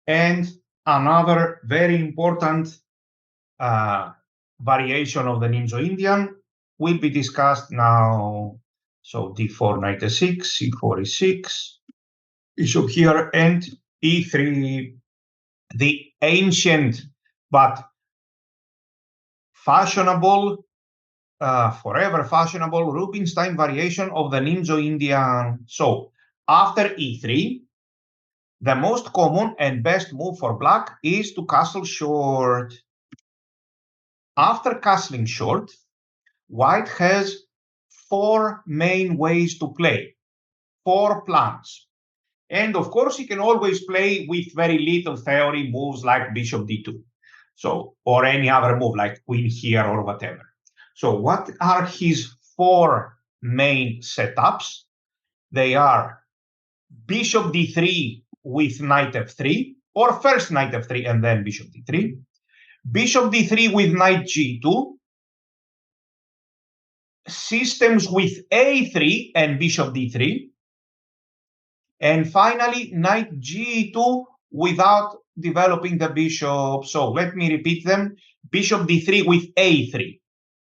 And another very important variation of the Nimzo-Indian will be discussed now. So d4 knight e6, c4 e6, bishop here, and e3, the ancient but fashionable, forever fashionable Rubinstein variation of the Nimzo-Indian. So after e3, the most common and best move for black is to castle short. After castling short, white has four main ways to play, four plans. And of course, he can always play with very little theory moves like bishop d2. So, or any other move like queen here or whatever. So what are his four main setups? They are bishop d3 with knight f3, or first knight f3 and then bishop d3, bishop d3 with knight g2, systems with a3 and bishop d3, and finally knight g2 without developing the bishop. So let me repeat them. Bishop d3 with a3,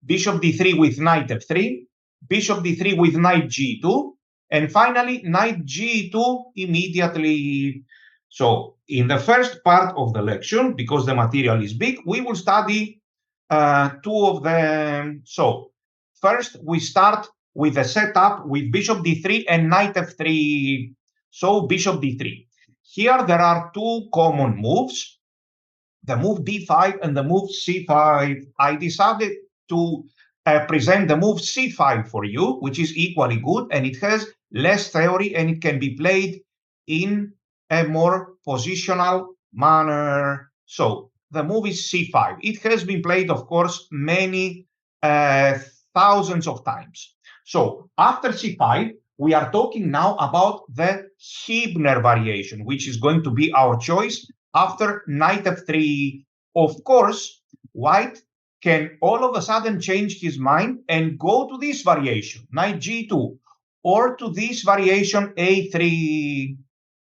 bishop d3 with knight f3, bishop d3 with knight g2, and finally knight g2 immediately. So in the first part of the lecture, because the material is big, we will study two of them. So first we start with a setup with bishop d3 and knight f3. So bishop d3. Here there are two common moves, the move d5 and the move c5. I decided to present the move c5 for you, which is equally good, and it has less theory and it can be played in a more positional manner. So the move is c5. It has been played, of course, many thousands of times. So after c5, we are talking now about the Hibner variation, which is going to be our choice after knight f3. Of course, white can all of a sudden change his mind and go to this variation, knight g2, or to this variation a3.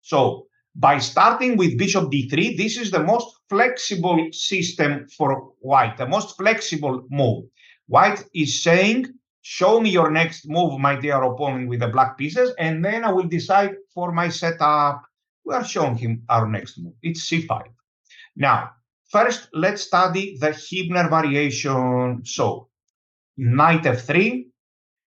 So by starting with bishop d3, this is the most flexible system for white, the most flexible move. White is saying, show me your next move, my dear opponent, with the black pieces, and then I will decide for my setup. We are showing him our next move. It's c5. Now, first, let's study the Hibner variation. So, knight f3,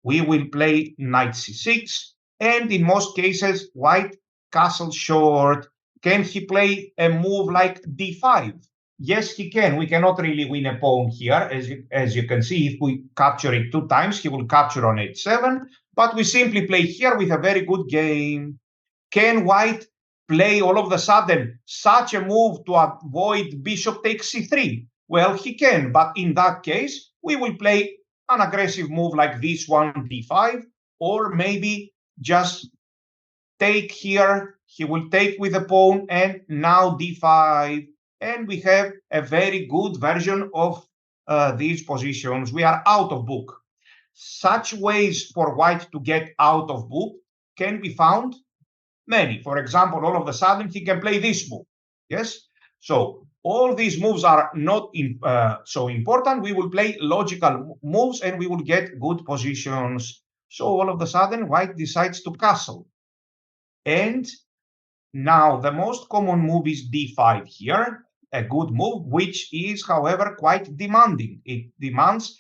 we will play knight c6, and in most cases, white castle short. Can he play a move like d5? Yes, he can. We cannot really win a pawn here. As you can see, if we capture it two times, he will capture on h7, but we simply play here with a very good game. Can white play all of a sudden such a move to avoid bishop takes c3? Well, he can, but in that case, we will play an aggressive move like this one, d5, or maybe just take here. He will take with the pawn, and now d5, and we have a very good version of these positions. We are out of book. Such ways for white to get out of book can be found many. For example, all of a sudden he can play this move. Yes. So all these moves are not so important. We will play logical moves and we will get good positions. So all of a sudden, white decides to castle. And now the most common move is d5 here, a good move, which is, however, quite demanding. It demands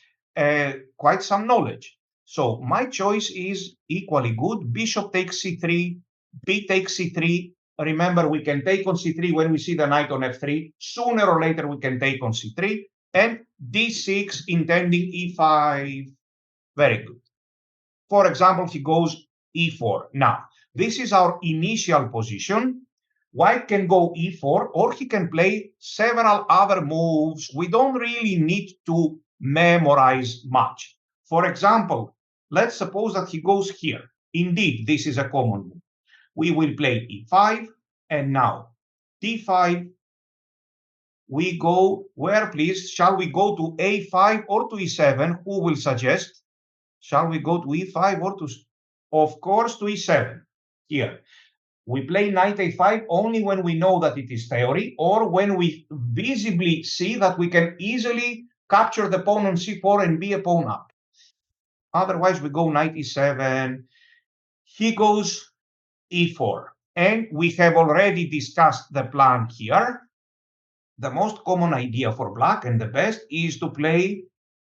quite some knowledge. So my choice is equally good. Bishop takes c3, b takes c3. Remember, we can take on c3 when we see the knight on f3. Sooner or later, we can take on c3. And d6, intending e5. Very good. For example, he goes e4. Now, this is our initial position. White can go e4, or he can play several other moves. We don't really need to memorize much. For example, let's suppose that he goes here. Indeed, this is a common move. We will play e5, and now d5. We go where, please? Shall we go to a5 or to e7? Who will suggest? Shall we go to e5 or to, of course, to e7 here? We play knight a5 only when we know that it is theory, or when we visibly see that we can easily capture the pawn on c4 and be a pawn up. Otherwise, we go knight e7. He goes e4. And we have already discussed the plan here. The most common idea for black and the best is to play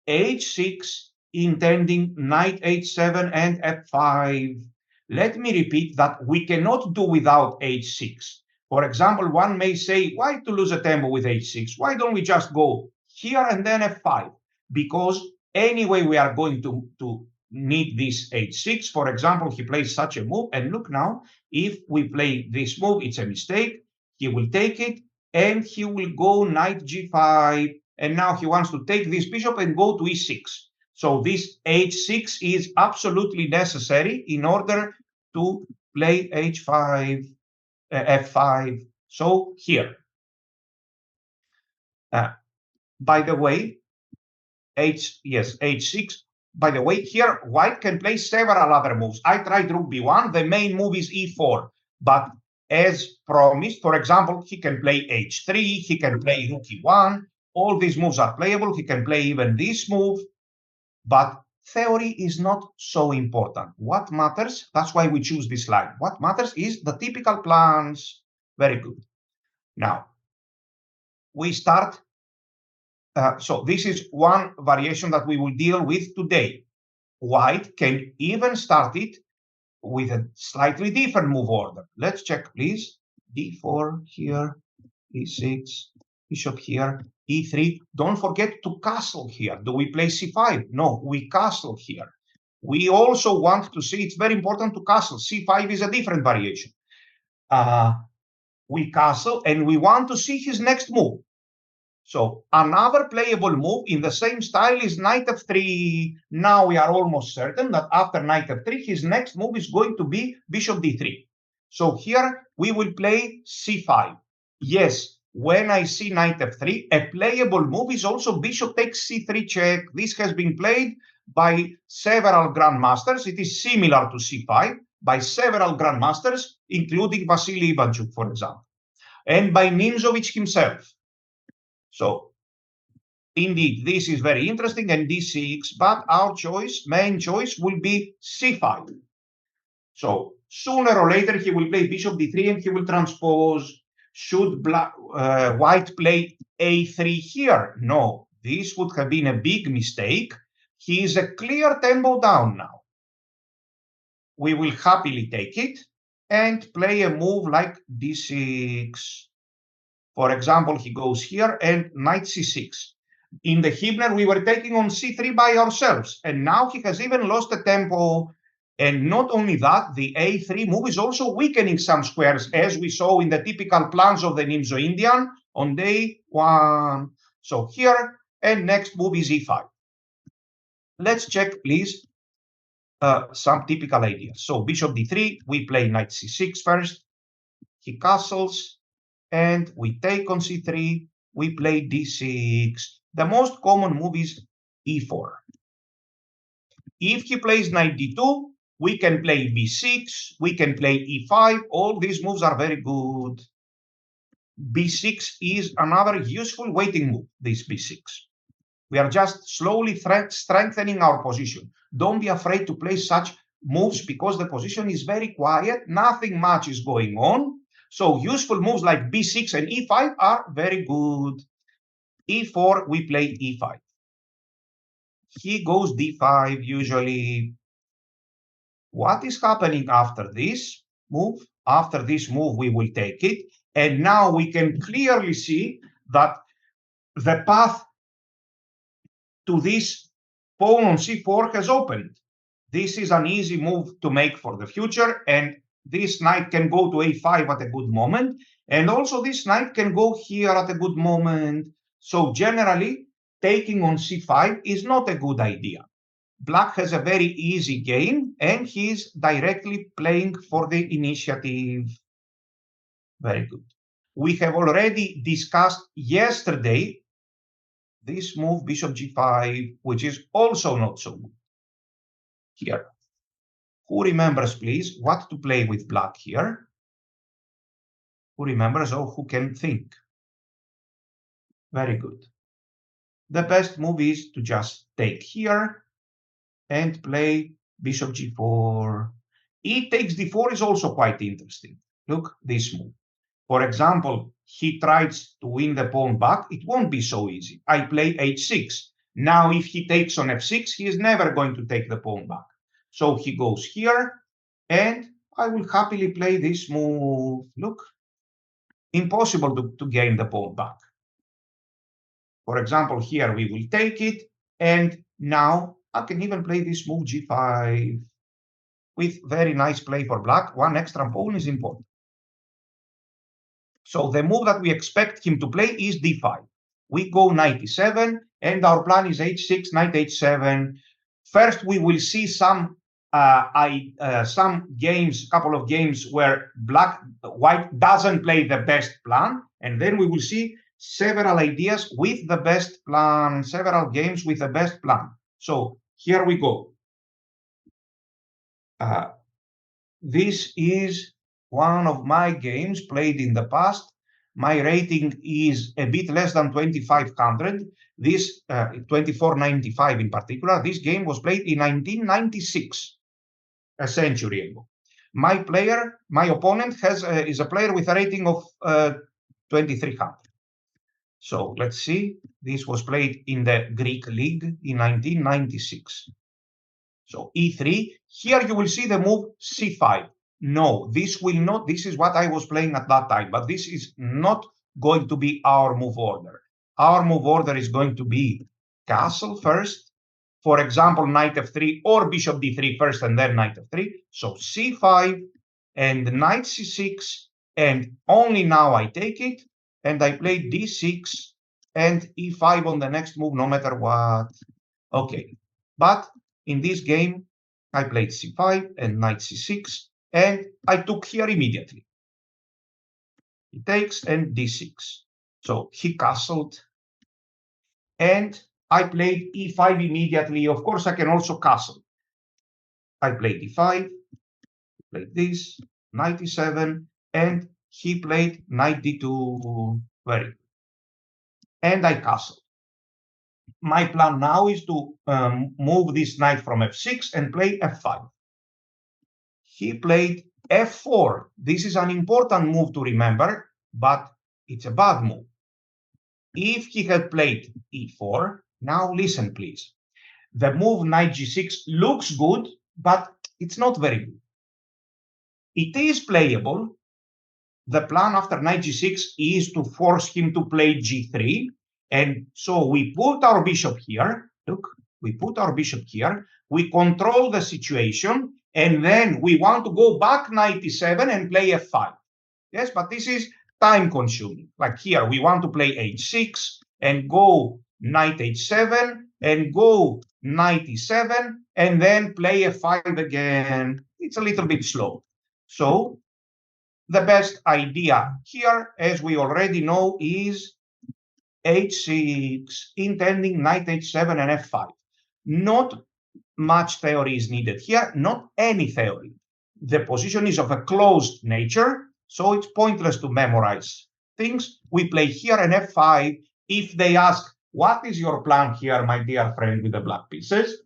h6, intending knight h7 and f5. Let me repeat that we cannot do without h6. For example, one may say, why to lose a tempo with h6? Why don't we just go here and then f5? Because anyway, we are going to need this h6. For example, he plays such a move, and look now, if we play this move, it's a mistake. He will take it, and he will go knight g5, and now he wants to take this bishop and go to e6. So this h6 is absolutely necessary in order to play h5, f5. So here. By the way, h6. By the way, here white can play several other moves. I tried rook b1. The main move is e4, but as promised, for example, he can play h3. He can play rook e1. All these moves are playable. He can play even this move, but theory is not so important. What matters, that's why we choose this line. What matters is the typical plans. Very good. Now, we start. So this is one variation that we will deal with today. White can even start it with a slightly different move order. Let's check, please. d4 here, e6, bishop here, e3. Don't forget to castle here. Do we play c5? No, we castle here. We also want to see, it's very important to castle. c5 is a different variation. We castle, and we want to see his next move. So another playable move in the same style is knight f3. Now we are almost certain that after knight f3, his next move is going to be bishop d3. So here we will play c5. Yes, when I see knight f3, a playable move is also bishop takes c3 check. This has been played by several grandmasters. It is similar to c5 by several grandmasters, including Vasily Ivanchuk, for example, and by Nimzovich himself. So indeed, this is very interesting, and d6, but our main choice will be c5. So sooner or later, he will play bishop d3 and he will transpose. Should white play a3 here? No, this would have been a big mistake. He is a clear tempo down now. We will happily take it and play a move like d6. For example, he goes here and knight c6. In the Hibner, we were taking on c3 by ourselves, and now he has even lost the tempo. And not only that, the a3 move is also weakening some squares, as we saw in the typical plans of the Nimzo Indian on day 1. So here, and next move is e5. Let's check, please, some typical ideas. So bishop d3, we play knight c6 first. He castles, and we take on c3, we play d6. The most common move is e4. If he plays knight d2, we can play b6, we can play e5. All these moves are very good. b6 is another useful waiting move, this b6. We are just slowly strengthening our position. Don't be afraid to play such moves because the position is very quiet. Nothing much is going on. So useful moves like b6 and e5 are very good. e4, we play e5. He goes d5 usually. What is happening after this move? After this move, we will take it. And now we can clearly see that the path to this pawn on c4 has opened. This is an easy move to make for the future, and this knight can go to a5 at a good moment, and also this knight can go here at a good moment. So generally, taking on c5 is not a good idea. Black has a very easy game, and he's directly playing for the initiative. Very good. We have already discussed yesterday this move, bishop g5, which is also not so good. Here. Who remembers, please, what to play with black here? who remembers or who can think? Very good. The best move is to just take here and play bishop g4. E takes d4 is also quite interesting. Look, this move. For example, he tries to win the pawn back. It won't be so easy. I play h6. Now, if he takes on f6, he is never going to take the pawn back. So he goes here, and I will happily play this move. Look, impossible to gain the pawn back. For example, here we will take it, and now I can even play this move g5 with very nice play for black. One extra pawn is important. So the move that we expect him to play is d5. We go knight e7, and our plan is h6, knight h7. First, we will see some games, couple of games where white doesn't play the best plan, and then we will see several ideas with the best plan, several games with the best plan. So here we go. This is one of my games played in the past. My rating is a bit less than 2,500. This 2495 in particular. This game was played in 1996, a century ago. My opponent is a player with a rating of 2,300. So let's see. This was played in the Greek League in 1996. So e3. Here you will see the move c5. No, this will not. This is what I was playing at that time, but this is not going to be our move order. Our move order is going to be castle first. For example, knight f3 or bishop d3 first and then knight f3. So c5 and knight c6, and only now I take it, and I play d6 and e5 on the next move, no matter what. Okay, but in this game, I played c5 and knight c6, and I took here immediately. He takes and d6. So he castled, and I played e5 immediately. Of course, I can also castle. I played d5, played this, knight e7, and he played knight d2. Very good. And I castled. My plan now is to move this knight from f6 and play f5. He played f4. This is an important move to remember, but it's a bad move. If he had played e4, now listen, please. The move knight g6 looks good, but it's not very good. It is playable. The plan after knight g6 is to force him to play g3. And so we put our bishop here. Look, we put our bishop here. We control the situation. And then we want to go back knight e7 and play f5. Yes, but this is time consuming. Like here, we want to play h6 and go knight h7 and go knight e7 and then play f5 again. It's a little bit slow. So the best idea here, as we already know, is h6, intending knight h7 and f5. Not much theory is needed here, not any theory. The position is of a closed nature, so it's pointless to memorize things. We play here an f5. If they ask, what is your plan here, my dear friend with the black pieces?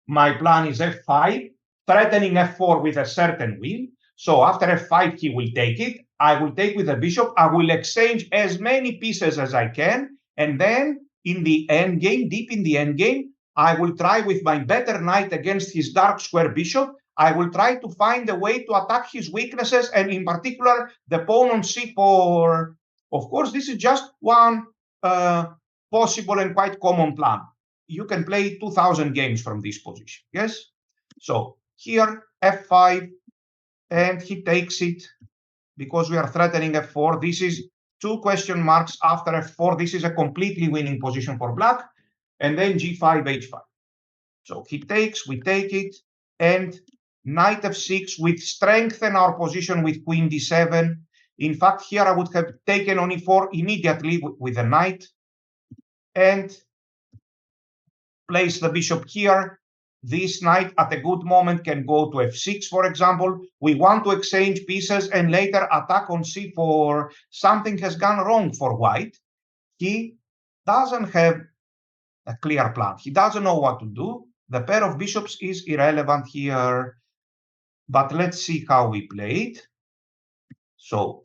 My plan is f5, threatening f4 with a certain win. So after f5, he will take it. I will take with the bishop. I will exchange as many pieces as I can. And then in the endgame, deep in the endgame, I will try with my better knight against his dark square bishop. I will try to find a way to attack his weaknesses, and in particular, the pawn on c4. Of course, this is just one possible and quite common plan. You can play 2,000 games from this position, yes? So here, f5, and he takes it because we are threatening f4. This is 2 question marks after f4. This is a completely winning position for black. And then g5, h5. So he takes, we take it, and knight f6, we strengthen our position with queen d7. In fact, here I would have taken on e4 immediately with the knight and place the bishop here. this knight at a good moment can go to f6, for example. We want to exchange pieces and later attack on c4. Something has gone wrong for white. He doesn't have a clear plan. He doesn't know what to do. The pair of bishops is irrelevant here. But let's see how we played. So,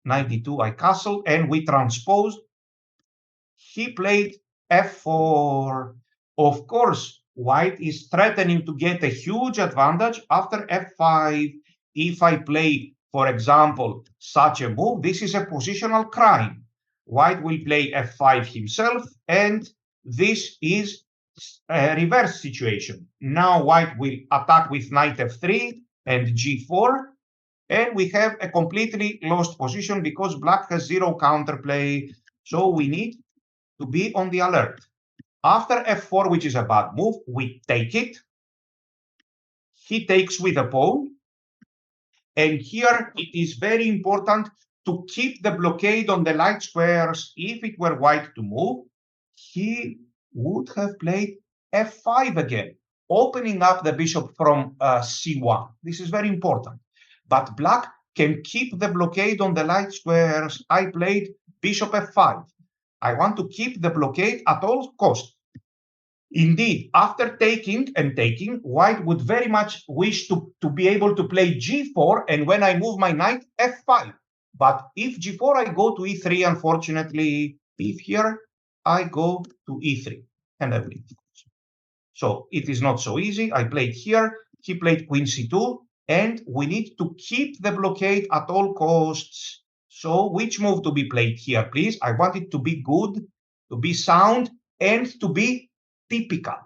knight d2, I castled, and we transposed. He played f4. Of course, white is threatening to get a huge advantage after f5. If I play, for example, such a move, this is a positional crime. White will play f5 himself, and this is a reverse situation. Now white will attack with knight f3 and g4, and we have a completely lost position because black has zero counterplay. So we need to be on the alert. After f4, which is a bad move, we take it. He takes with a pawn. And here it is very important to keep the blockade on the light squares. If it were white to move, he would have played f5 again, opening up the bishop from c1. This is very important. But black can keep the blockade on the light squares. I played bishop f5. I want to keep the blockade at all costs. Indeed, after taking, white would very much wish to be able to play g4, and when I move my knight, f5. But if g4, I go to e3, unfortunately. If here, I go to e3, and I win. So it is not so easy. I played here, he played queen c2, and we need to keep the blockade at all costs. So which move to be played here, please? I want it to be good, to be sound, and to be typical.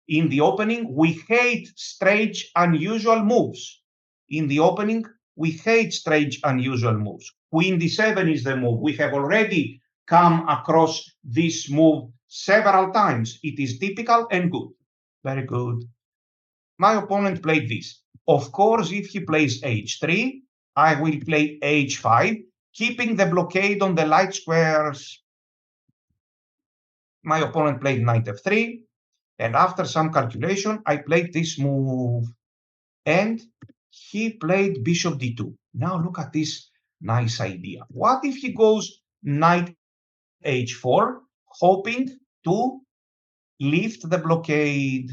In the opening, we hate strange, unusual moves. In the opening, we hate strange, unusual moves. Queen d7 is the move. We have already come across this move several times. It is typical and good. Very good. My opponent played this. Of course, if he plays h3, I will play h5, keeping the blockade on the light squares. My opponent played knight f3, and after some calculation, I played this move, and he played bishop d2. Now look at this nice idea. What if he goes knight h4, hoping to lift the blockade?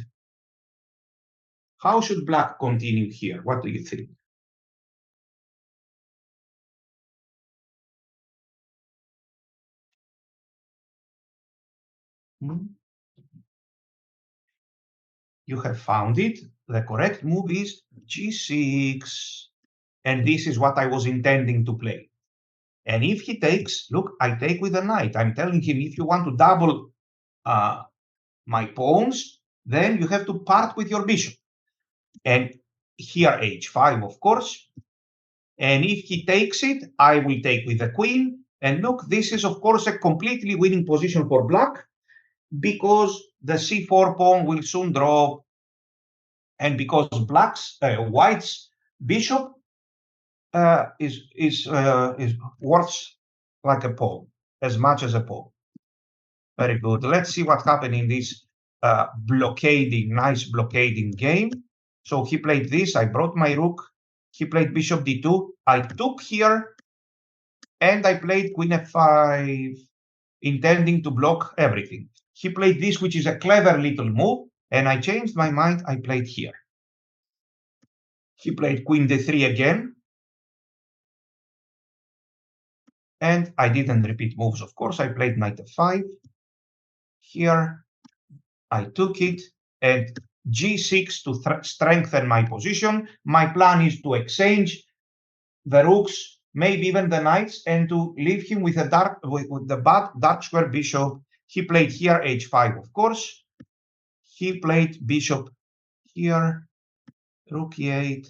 How should black continue here? What do you think? You have found it. The correct move is g6. And this is what I was intending to play. And if he takes, look, I take with a knight. I'm telling him, if you want to double my pawns, then you have to part with your bishop. And here h5, of course. And if he takes it, I will take with the queen. And look, this is, of course, a completely winning position for black, because the c4 pawn will soon drop, and because white's bishop is worth like a pawn, as much as a pawn. Very good. Let's see what happened in this nice blockading game. So he played this. I brought my rook. He played bishop d2. I took here, and I played queen f5, intending to block everything. He played this, which is a clever little move, and I changed my mind. I played here. He played queen d3 again. And I didn't repeat moves, of course. I played knight f5. Here, I took it, and g6 to strengthen my position. My plan is to exchange the rooks, maybe even the knights, and to leave him with the bad dark square bishop. He played here h5, of course. He played bishop here, rook e8.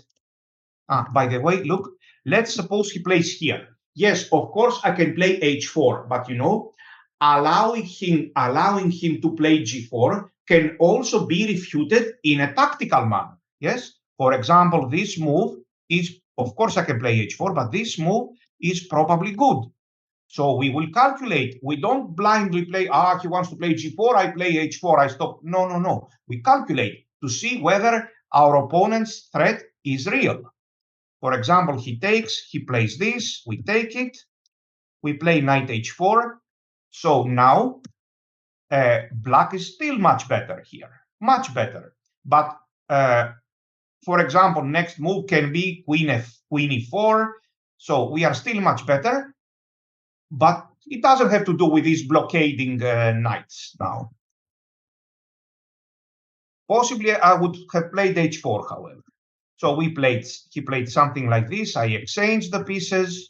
By the way, look, let's suppose he plays here. Yes, of course, I can play h4, but you know, allowing him to play g4 can also be refuted in a tactical manner. Yes, for example, this move is, of course, I can play h4, but this move is probably good. So we will calculate. We don't blindly play, he wants to play g4, I play h4, I stop. No, no, no. We calculate to see whether our opponent's threat is real. For example, he plays this, we take it, we play knight h4. So now black is still much better here, much better. But for example, next move can be queen e4. So we are still much better, but it doesn't have to do with these blockading knights now. Possibly I would have played h4, however. So he played something like this. I exchanged the pieces.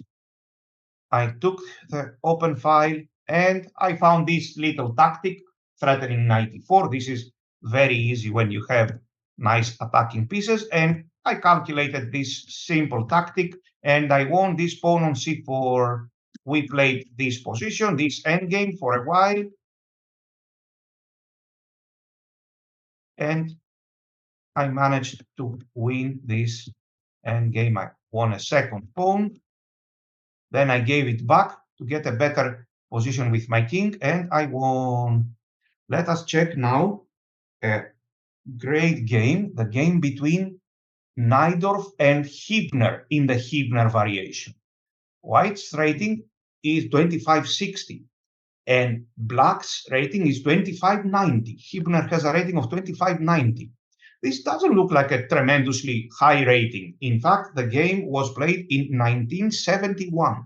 I took the open file and I found this little tactic threatening knight e4. This is very easy when you have nice attacking pieces. And I calculated this simple tactic and I won this pawn on c4. We played this position, this endgame for a while. And I managed to win this endgame. I won a second pawn. Then I gave it back to get a better position with my king, and I won. Let us check now a great game, the game between Najdorf and Hibner in the Hibner variation. White's rating is 2560, and Black's rating is 2590. Hibner has a rating of 2590. This doesn't look like a tremendously high rating. In fact, the game was played in 1971.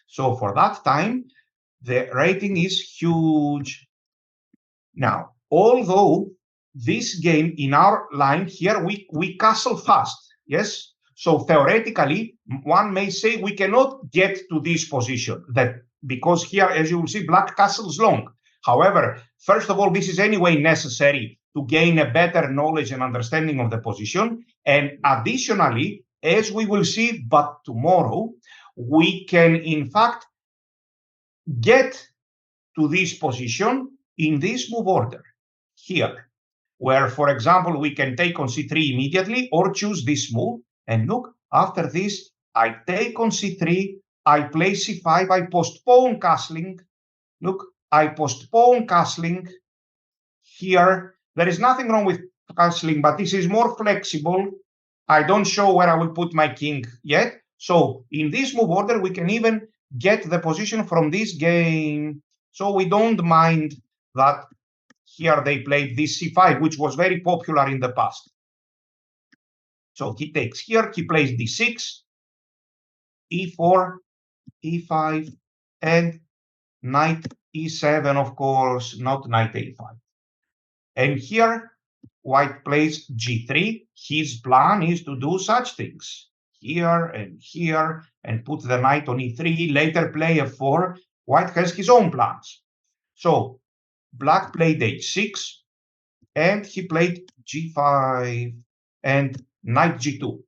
So for that time, the rating is huge. Now, although this game in our line here, we castle fast, yes? So theoretically, one may say we cannot get to this position because here, as you will see, black castles long. However, first of all, this is anyway necessary to gain a better knowledge and understanding of the position. And additionally, as we will see, but tomorrow, we can in fact get to this position in this move order here, where, for example, we can take on c3 immediately or choose this move. And look, after this, I take on c3, I play c5, I postpone castling. Look, I postpone castling here. There is nothing wrong with castling, but this is more flexible. I don't show where I will put my king yet. So in this move order, we can even get the position from this game. So we don't mind that here they played this c5, which was very popular in the past. So he takes here, he plays d6, e4, e5, and knight e7, of course, not knight a5. And here, white plays g3. His plan is to do such things here and put the knight on e3, later play f4. White has his own plans. So black played h6, and he played g5 and knight g2.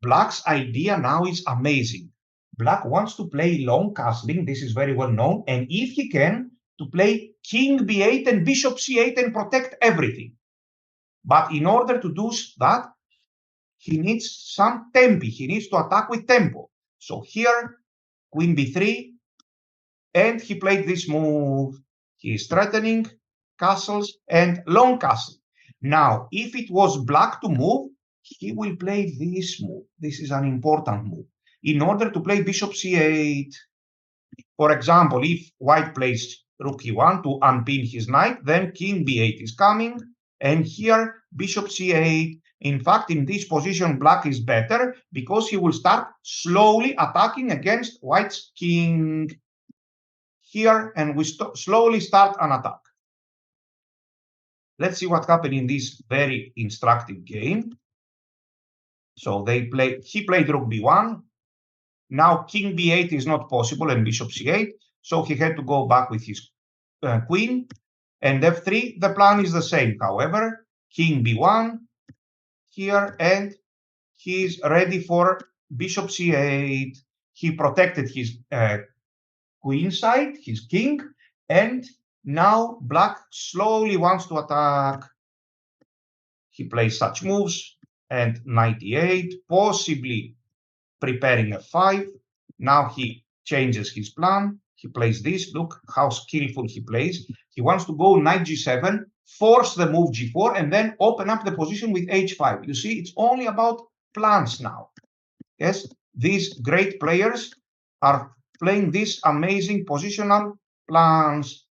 Black's idea now is amazing. Black wants to play long castling. This is very well known. And if he can, to play king b8 and bishop c8 and protect everything. But in order to do that, he needs some tempi. He needs to attack with tempo. So here, queen b3, and he played this move. He is threatening castles and long castle. Now, if it was black to move, he will play this move. This is an important move. In order to play bishop c8, for example, if white plays rook e1 to unpin his knight, then king b8 is coming, and here bishop c8. In fact, in this position, black is better because he will start slowly attacking against white's king here, and we slowly start an attack. Let's see what happened in this very instructive game. So he played rook b1. Now king b8 is not possible and bishop c8. So he had to go back with his queen. And f3, the plan is the same. However, king b1 here, and he's ready for bishop c8. He protected his queen side, his king, and now black slowly wants to attack. He plays such moves, and knight e8, possibly preparing f5. Now he changes his plan. he plays this. Look how skillful he plays. He wants to go knight g7, force the move g4, and then open up the position with h5. You see, it's only about plans now. Yes, these great players are playing these amazing positional plans.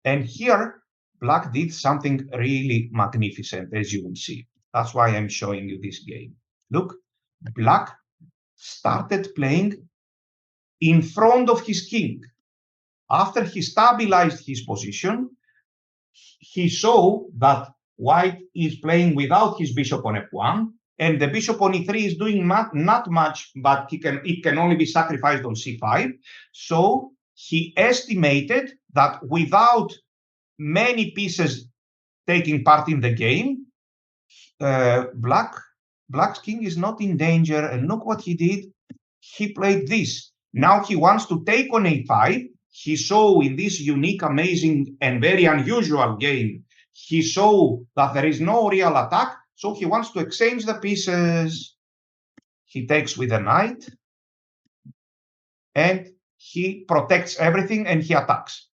And here, Black did something really magnificent, as you will see. That's why I'm showing you this game. Look, Black started playing in front of his king. After he stabilized his position, he saw that White is playing without his bishop on f1, and the bishop on e3 is doing not much, but it can only be sacrificed on c5. So he estimated that without many pieces taking part in the game, Black's king is not in danger. And look what he did. He played this. Now he wants to take on a5. He saw in this unique, amazing, and very unusual game, he saw that there is no real attack, so he wants to exchange the pieces. He takes with a knight, and he protects everything, and he attacks.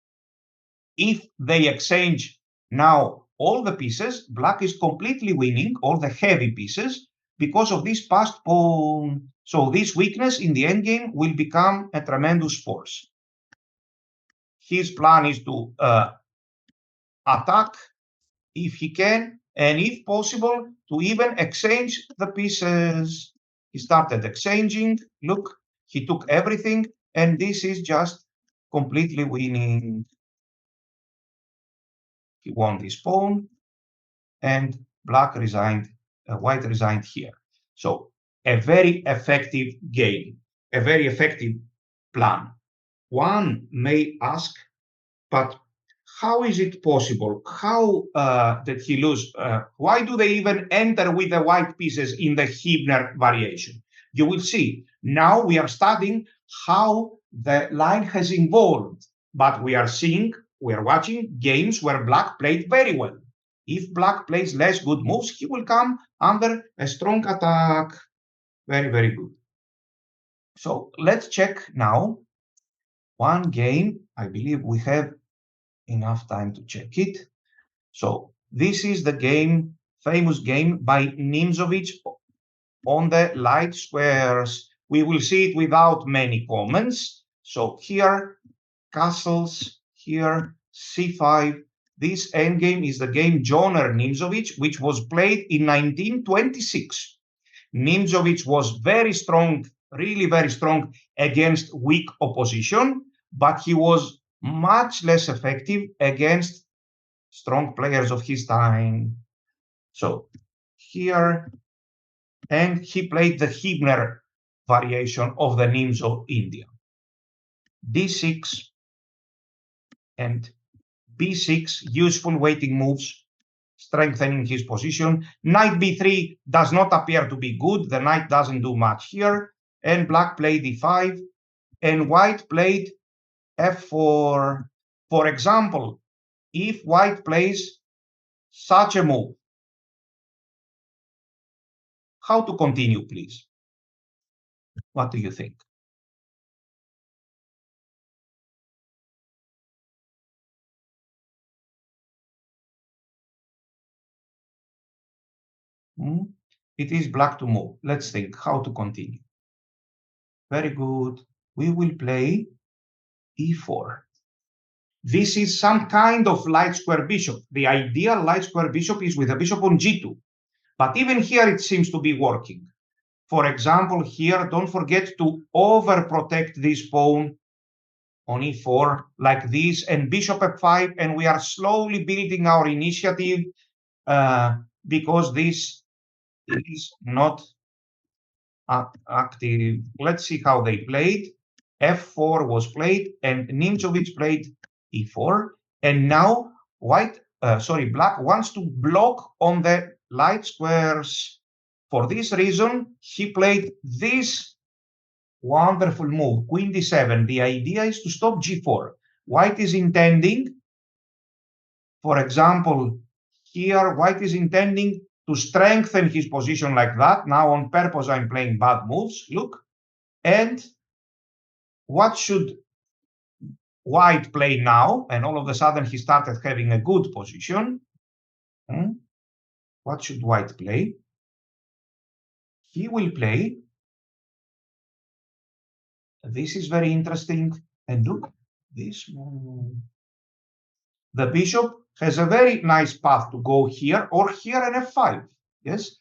If they exchange now all the pieces, Black is completely winning, all the heavy pieces, because of this passed pawn. So this weakness in the endgame will become a tremendous force. His plan is to attack if he can, and if possible, to even exchange the pieces. He started exchanging. Look, he took everything, and this is just completely winning. He won this pawn, and Black resigned, White resigned here. So a very effective game, a very effective plan. One may ask, but how is it possible? How did he lose? Why do they even enter with the white pieces in the Hibner variation? You will see. Now we are studying how the line has evolved, but we are watching games where Black played very well. If Black plays less good moves, he will come under a strong attack. Very, very good. So let's check now one game. I believe we have enough time to check it. So this is the game, famous game by Nimzowitsch on the light squares. We will see it without many comments. So here, castles, here, c5. This endgame is the game Joner-Nimzowitsch, which was played in 1926. Nimzowitsch was very strong, really very strong against weak opposition, but he was much less effective against strong players of his time. So here, and he played the Hibner variation of the Nimzo India. d6 and b6, useful waiting moves, strengthening his position. Knight b3 does not appear to be good. The knight doesn't do much here. And Black played e5, and White played f4. For example, if White plays such a move, how to continue, please? What do you think? It is Black to move. Let's think how to continue. Very good. We will play e4. This is some kind of light square bishop. The ideal light square bishop is with a bishop on g2. But even here, it seems to be working. For example, here, don't forget to overprotect this pawn on e4 like this, and bishop f5, and we are slowly building our initiative because this is not active. Let's see how they played. f4 was played, and Nimzowitsch played e4, and now Black wants to block on the light squares. For this reason, he played this wonderful move, queen d7. The idea is to stop g4. White is intending, for example, here, White is intending to strengthen his position like that. Now, on purpose, I'm playing bad moves. Look. And what should white play now? And all of a sudden he started having a good position. What should white play? He will play. This is very interesting. And look, this one. The bishop has a very nice path to go here or here and f5. Yes.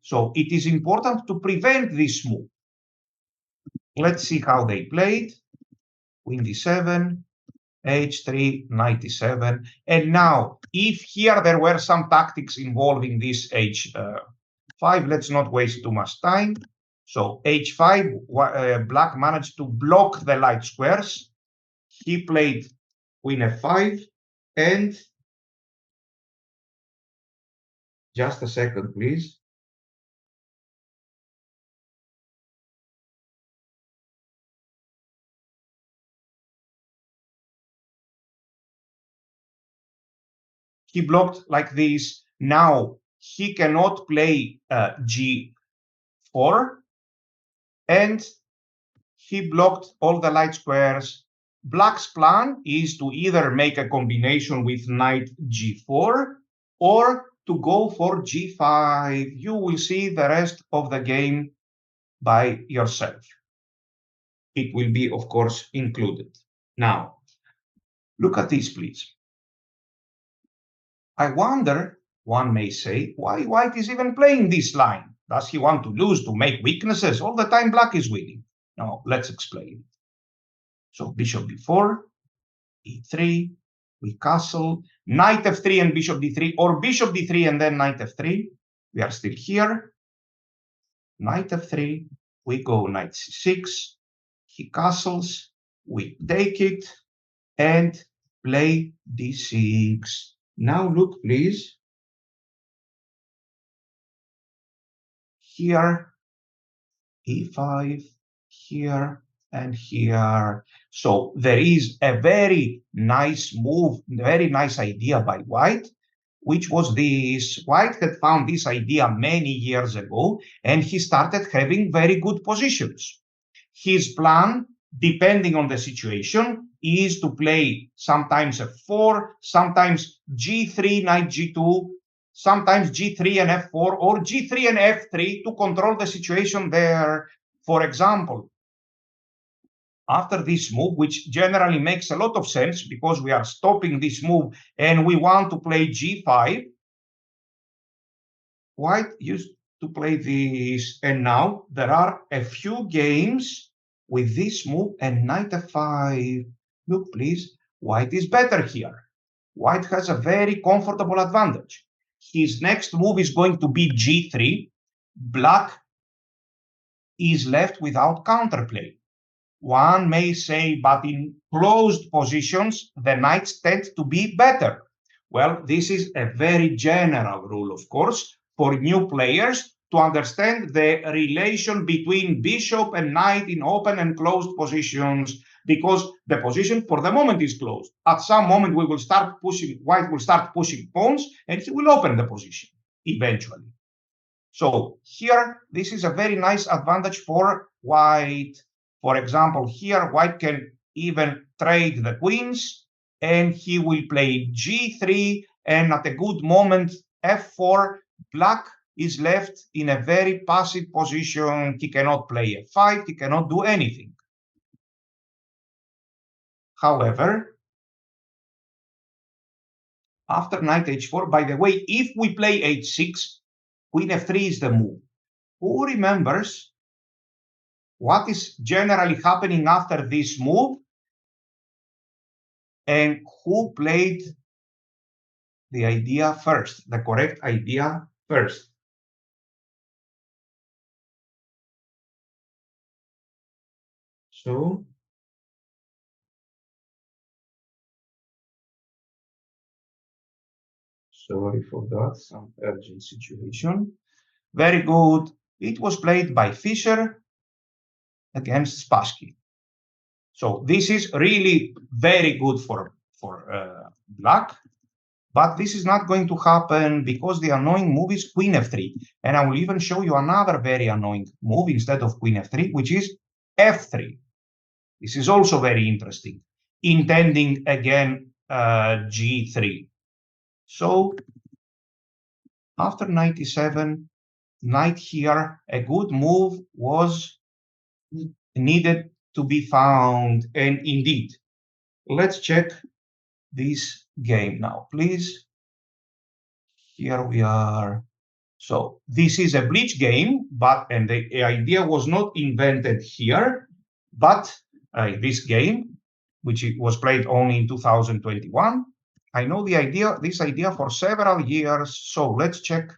So it is important to prevent this move. Let's see how they played. Queen d7, h3, knight d7. And now, if here there were some tactics involving this h5, let's not waste too much time. So h5, black managed to block the light squares. He played queen f5, and just a second, please. He blocked like this. Now he cannot play g4, and he blocked all the light squares. Black's plan is to either make a combination with knight g4 or to go for g5. You will see the rest of the game by yourself. It will be, of course, included. Now, look at this, please. I wonder, one may say, why white is even playing this line? Does he want to lose, to make weaknesses? All the time black is winning. Now, let's explain. So bishop b4, e3, we castle, knight f3 and bishop d3, or bishop d3 and then knight f3. We are still here. Knight f3, we go knight c6, he castles, we take it, and play d6. Now look, please. Here, e5, here, and here. So there is a very nice move, very nice idea by white, which was this. White had found this idea many years ago, and he started having very good positions. His plan, depending on the situation, is to play sometimes f4, sometimes g3, knight g2, sometimes g3 and f4, or g3 and f3 to control the situation there. For example, after this move, which generally makes a lot of sense because we are stopping this move and we want to play g5, white used to play this, and now there are a few games with this move and knight f5. Look, please, white is better here. White has a very comfortable advantage. His next move is going to be g3. Black is left without counterplay. One may say, but in closed positions, the knights tend to be better. Well, this is a very general rule, of course, for new players to understand the relation between bishop and knight in open and closed positions, because the position for the moment is closed. At some moment, we will start pushing, white will start pushing pawns, and he will open the position eventually. So here, this is a very nice advantage for white. For example, here, white can even trade the queens, and he will play g3, and at a good moment, f4, black is left in a very passive position. He cannot play f5, he cannot do anything. However, after knight h4, by the way, if we play h6, queen f3 is the move. Who remembers what is generally happening after this move? And who played the idea first, the correct idea first? So, sorry for that, some urgent situation. Very good. It was played by Fischer against Spassky. So this is really very good for black, but this is not going to happen because the annoying move is queen f3. And I will even show you another very annoying move instead of queen f3, which is f3. This is also very interesting. Intending again g3. So after knight e7, knight here, a good move was needed to be found. And indeed, let's check this game now, please. Here we are. So this is a Bleach game, and the idea was not invented here, but this game, which was played only in 2021, I know this idea for several years. So let's check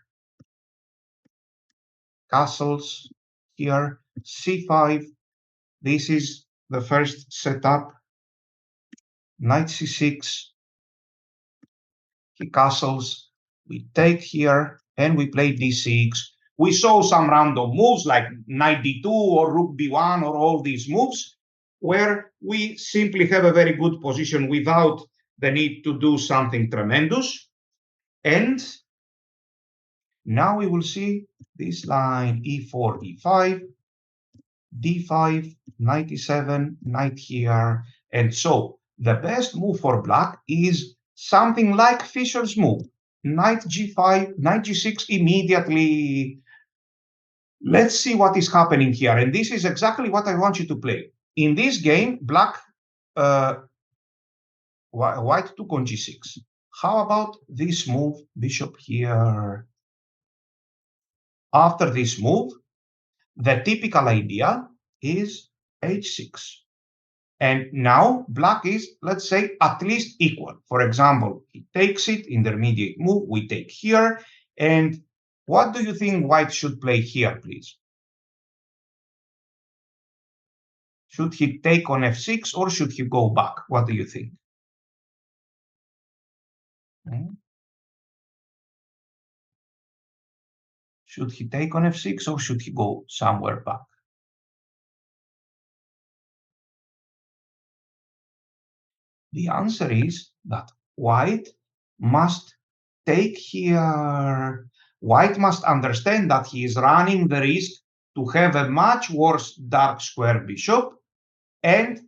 castles here, c5. This is the first setup. Knight c6, he castles, we take here, and we play d6. We saw some random moves like knight d2 or rook b1 or all these moves, where we simply have a very good position without the need to do something tremendous. And now we will see this line e4, e5, d5, knight e7, knight here. And so the best move for black is something like Fischer's move. Knight g5, knight g6 immediately. Let's see what is happening here. And this is exactly what I want you to play. In this game, black, white took on g6. How about this move, bishop here? After this move, the typical idea is h6. And now black is, let's say, at least equal. For example, he takes it, intermediate move, we take here. And what do you think white should play here, please? Should he take on f6 or should he go back? What do you think? Should he take on f6 or should he go somewhere back? The answer is that white must take here. White must understand that he is running the risk to have a much worse dark square bishop, and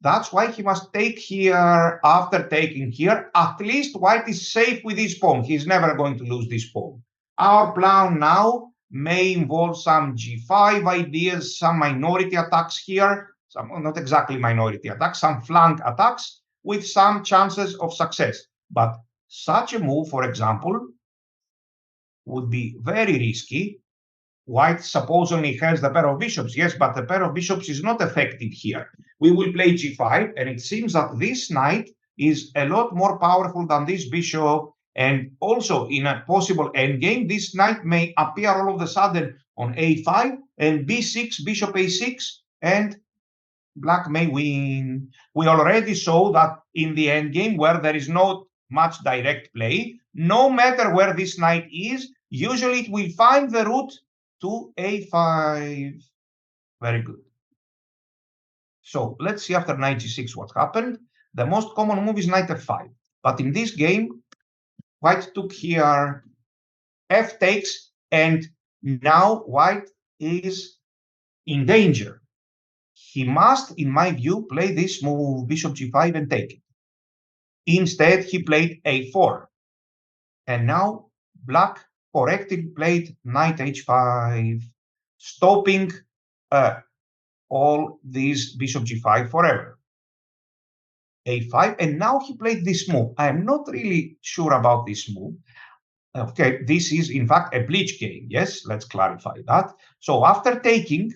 that's why he must take here. After taking here, at least white is safe with his pawn. He's never going to lose this pawn. Our plan now may involve some g5 ideas, some minority attacks here, some not exactly minority attacks, some flank attacks with some chances of success. But such a move, for example, would be very risky. White supposedly has the pair of bishops, yes, but the pair of bishops is not effective here. We will play g5, and it seems that this knight is a lot more powerful than this bishop. And also, in a possible endgame, this knight may appear all of a sudden on a5 and b6, bishop a6, and black may win. We already saw that in the endgame, where there is not much direct play, no matter where this knight is, usually it will find the route to a5. Very good. So let's see after knight g6 what happened. The most common move is knight f5. But in this game, white took here f takes, and now white is in danger. He must, in my view, play this move, bishop g5, and take it. Instead, he played a4. And now black correctly played knight h5, stopping all these bishop g5 forever. a5, and now he played this move. I am not really sure about this move. Okay, this is in fact a Bleach game. Yes, let's clarify that. So after taking,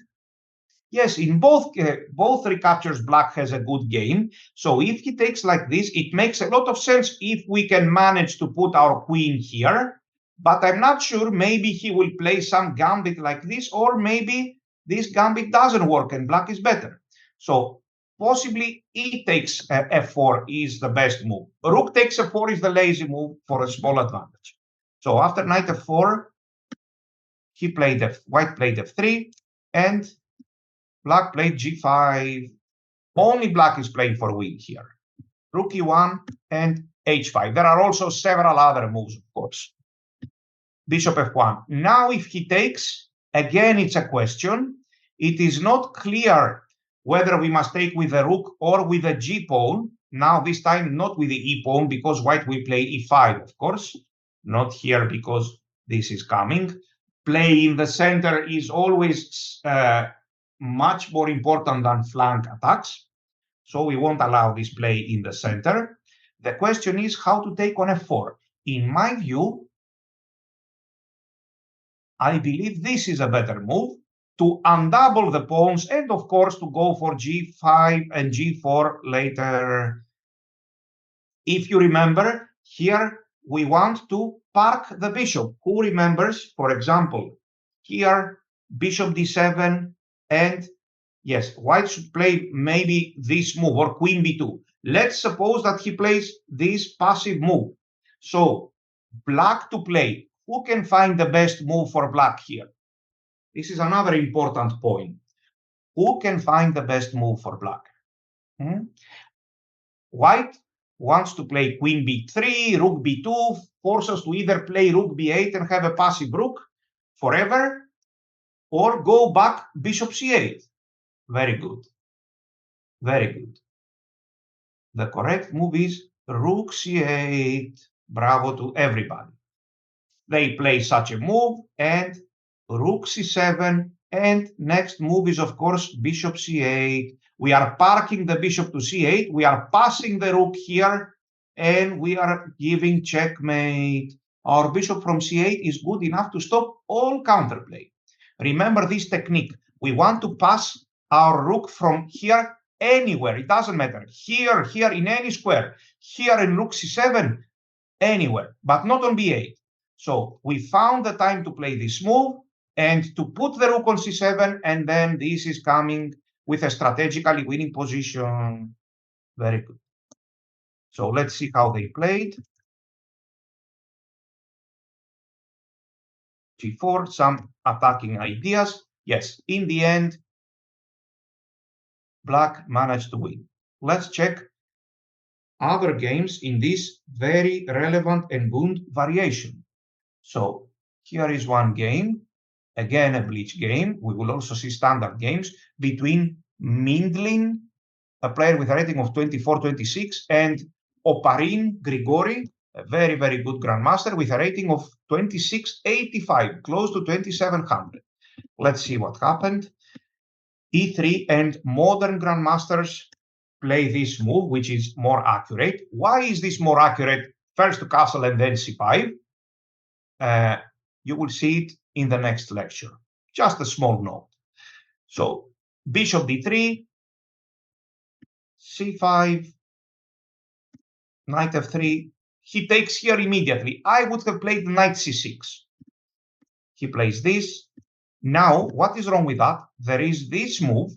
yes, in both recaptures, black has a good game. So if he takes like this, it makes a lot of sense if we can manage to put our queen here. But I'm not sure. Maybe he will play some gambit like this, or maybe this gambit doesn't work and black is better. So possibly e takes f4 is the best move. Rook takes f4 is the lazy move for a small advantage. So after knight f4, he played white played f3, and black played g5. Only black is playing for win here. Rook e1 and h5. There are also several other moves, of course. Bishop f1. Now if he takes, again, it's a question. It is not clear whether we must take with the rook or with the g pawn. Now this time not with the e pawn, because white will play e5, of course. Not here because this is coming. Play in the center is always much more important than flank attacks. So we won't allow this play in the center. The question is how to take on f4. In my view, I believe this is a better move, to undouble the pawns and, of course, to go for g5 and g4 later. If you remember, here we want to park the bishop. Who remembers, for example, here bishop d7, and yes, white should play maybe this move or queen b2. Let's suppose that he plays this passive move. So black to play. Who can find the best move for black here? This is another important point. Who can find the best move for black? White wants to play queen b3, rook b2, force us to either play rook b8 and have a passive rook forever, or go back bishop c8. Very good. Very good. The correct move is rook c8. Bravo to everybody. They play such a move, and rook c7, and next move is, of course, bishop c8. We are parking the bishop to c8. We are passing the rook here, and we are giving checkmate. Our bishop from c8 is good enough to stop all counterplay. Remember this technique. We want to pass our rook from here anywhere. It doesn't matter. Here, here, in any square. Here in rook c7, anywhere, but not on b8. So we found the time to play this move and to put the rook on c7, and then this is coming with a strategically winning position. Very good. So let's see how they played. g4, some attacking ideas. Yes, in the end, black managed to win. Let's check other games in this very relevant and good variation. So here is one game, again a Blitz game. We will also see standard games between Mindlin, a player with a rating of 24-26, and Oparin Grigori, a very, very good grandmaster with a rating of 26-85, close to 2700. Let's see what happened. E3 and modern grandmasters play this move, which is more accurate. Why is this more accurate? First to castle and then c5. You will see it in the next lecture. Just a small note. So bishop d3, c5, knight f3. He takes here immediately. I would have played knight c6. He plays this. Now, what is wrong with that? There is this move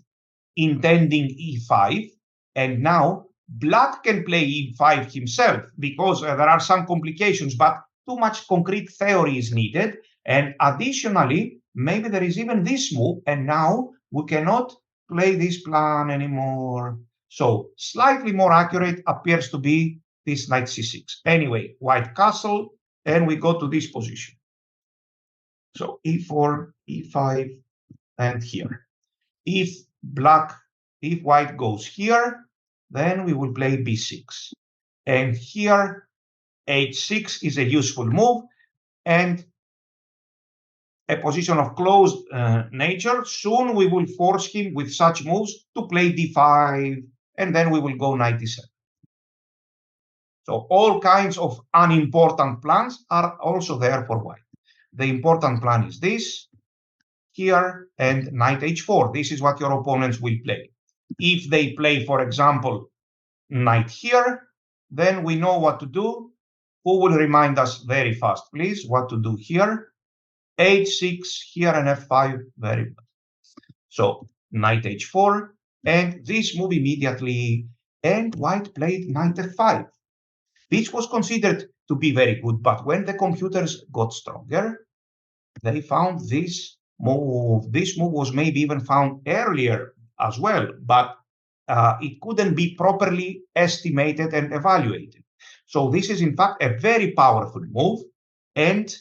intending e5, and now black can play e5 himself because there are some complications, but too much concrete theory is needed. And additionally, maybe there is even this move, and now we cannot play this plan anymore. So slightly more accurate appears to be this knight c6. Anyway, white castle, and we go to this position. So e4, e5, and here. If white goes here, then we will play b6. And here, h6 is a useful move, and a position of closed nature. Soon we will force him with such moves to play d5, and then we will go knight d7. So all kinds of unimportant plans are also there for white. The important plan is this, here, and knight h4. This is what your opponents will play. If they play, for example, knight here, then we know what to do. Who will remind us very fast, please, what to do here? h6, here, and f5, very good. So knight h4, and this move immediately, and white played knight f5. This was considered to be very good, but when the computers got stronger, they found this move. This move was maybe even found earlier as well, but it couldn't be properly estimated and evaluated. So this is, in fact, a very powerful move. And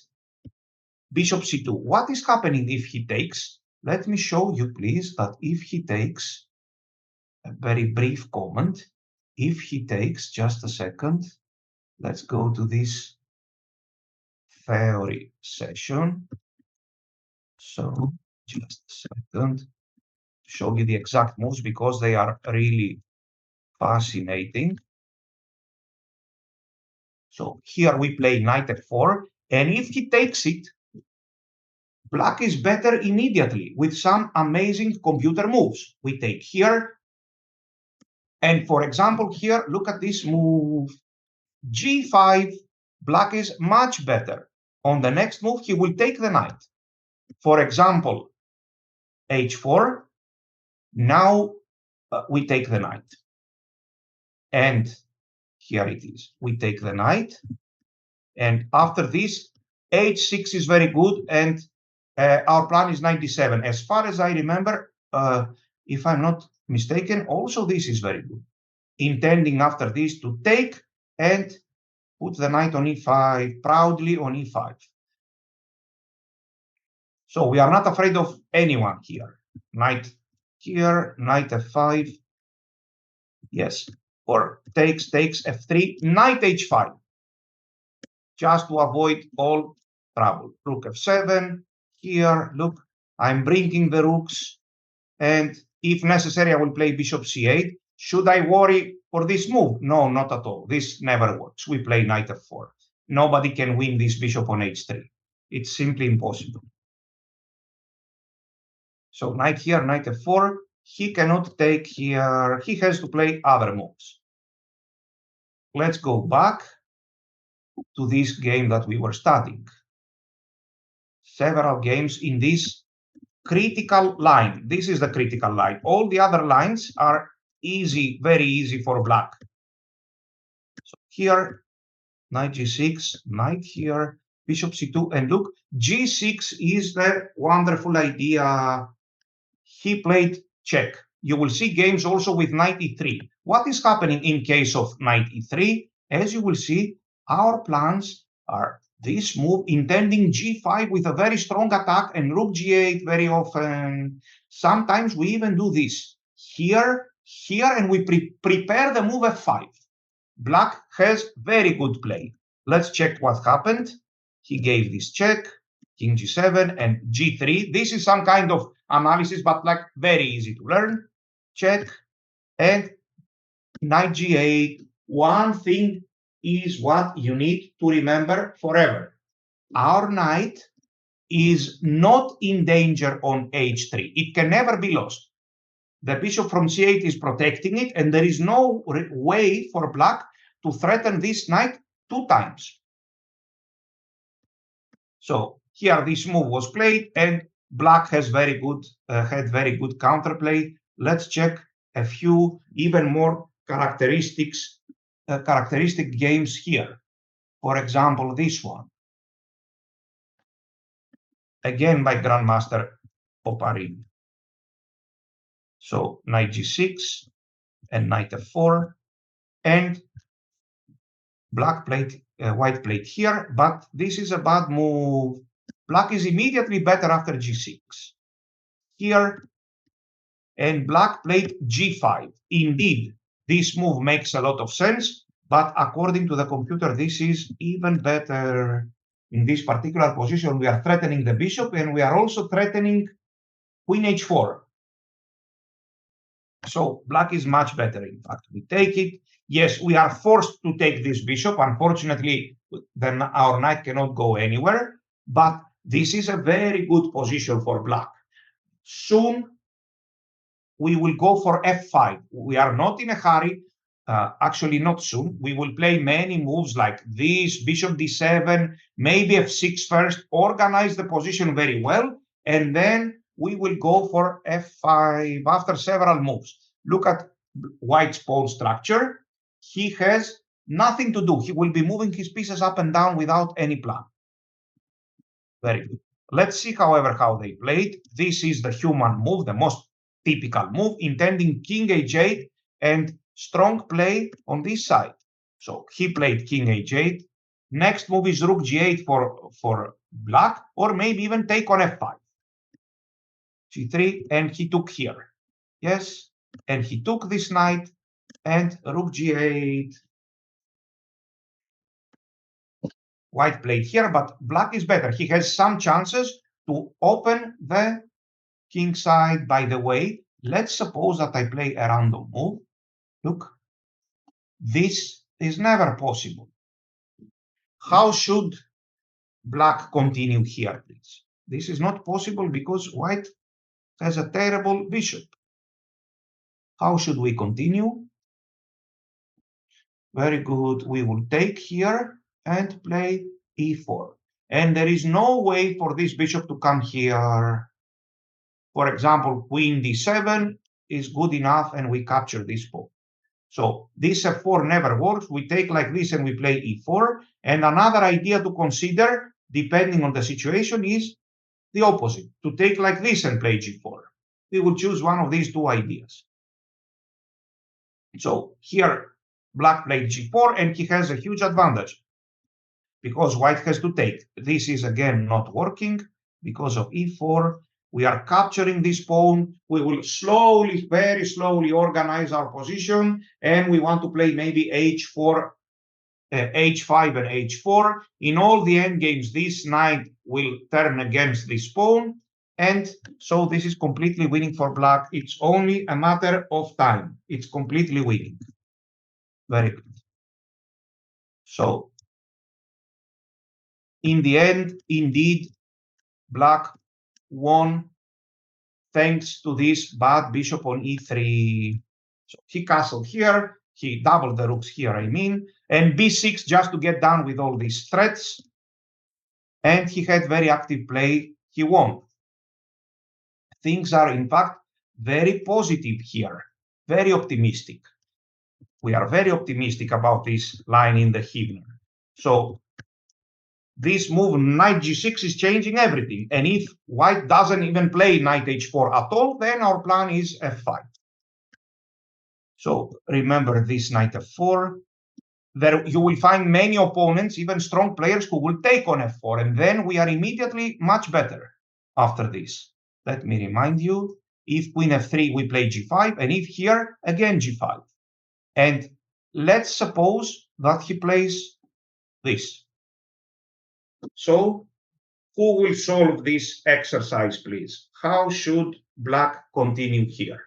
bishop c2. What is happening if he takes? Let me show you, please, that if he takes, a very brief comment. If he takes, just a second, let's go to this theory session. So just a second to show you the exact moves because they are really fascinating. So here we play knight f4, and if he takes it, black is better immediately with some amazing computer moves. We take here, and for example, here, look at this move. G5, black is much better. On the next move, he will take the knight. For example, H4, now we take the knight. And here it is. We take the knight. And after this, H6 is very good. And our plan is 97. As far as I remember, if I'm not mistaken, also this is very good. Intending after this to take and put the knight on e5, proudly on e5. So we are not afraid of anyone here. Knight here, knight f5. Yes, or takes f3, knight h5. Just to avoid all trouble. Rook f7. Here, look, I'm bringing the rooks. And if necessary, I will play bishop c8. Should I worry for this move? No, not at all. This never works. We play knight f4. Nobody can win this bishop on h3. It's simply impossible. So knight here, knight f4. He cannot take here. He has to play other moves. Let's go back to this game that we were studying. Several games in this critical line. This is the critical line. All the other lines are easy, very easy for black. So here, knight g6, knight here, bishop c2, and look, g6 is the wonderful idea. He played check. You will see games also with knight e3. What is happening in case of knight e3? As you will see, our plans are this move, intending g5 with a very strong attack and rook g8 very often. Sometimes we even do this. Here, and we prepare the move f5. Black has very good play. Let's check what happened. He gave this check, king g7 and g3. This is some kind of analysis, but like very easy to learn. Check and knight g8. One thing is what you need to remember forever. Our knight is not in danger on h3. It can never be lost. The bishop from c8 is protecting it, and there is no way for black to threaten this knight 2 times. So here this move was played, and black has very good had very good counterplay. Let's check a few even more characteristic games here. For example, this one. Again by Grandmaster Oparin. So knight g6 and knight f4, and black played white played here, but this is a bad move. Black is immediately better after g6. Here, and black played g5. Indeed, this move makes a lot of sense, but according to the computer, this is even better. In this particular position, we are threatening the bishop, and we are also threatening queen h4. So black is much better, in fact. We take it. Yes, we are forced to take this bishop. Unfortunately, then our knight cannot go anywhere. But this is a very good position for black. Soon, we will go for f5. We are not in a hurry. Actually, not soon. We will play many moves like this, bishop d7, maybe f6 first, organize the position very well, and then we will go for f5 after several moves. Look at white's pawn structure. He has nothing to do. He will be moving his pieces up and down without any plan. Very good. Let's see, however, how they played. This is the human move, the most typical move, intending king h8 and strong play on this side. So he played king h8. Next move is rook g8 for black, or maybe even take on f5. g3, and he took here. Yes, and he took this knight, and rook g8. White played here, but black is better. He has some chances to open the king side. By the way, let's suppose that I play a random move. Look, this is never possible. How should black continue here, please? This is not possible because white has a terrible bishop. How should we continue? Very good. We will take here and play e4. And there is no way for this bishop to come here. For example, queen d7 is good enough and we capture this pawn. So this f4 never works. We take like this and we play e4. And another idea to consider, depending on the situation, is the opposite, to take like this and play g4. We will choose one of these two ideas. So here, black played g4, and he has a huge advantage because white has to take. This is again not working because of e4. We are capturing this pawn. We will slowly, very slowly organize our position, and we want to play maybe h4, h5 and h4. In all the endgames, this knight will turn against this pawn, and so this is completely winning for black. It's only a matter of time. It's completely winning. Very good. So in the end, indeed, black won thanks to this bad bishop on e3. So he castled here, he doubled the rooks here, I mean, and b6 just to get down with all these threats. And he had very active play, he won. Things are, in fact, very positive here, very optimistic. We are very optimistic about this line in the Hibner. So this move, knight g6, is changing everything. And if white doesn't even play knight h4 at all, then our plan is f5. So remember this knight f4. There you will find many opponents, even strong players, who will take on f4. And then we are immediately much better after this. Let me remind you, if queen f3, we play g5. And if here, again g5. And let's suppose that he plays this. So who will solve this exercise, please? How should black continue here?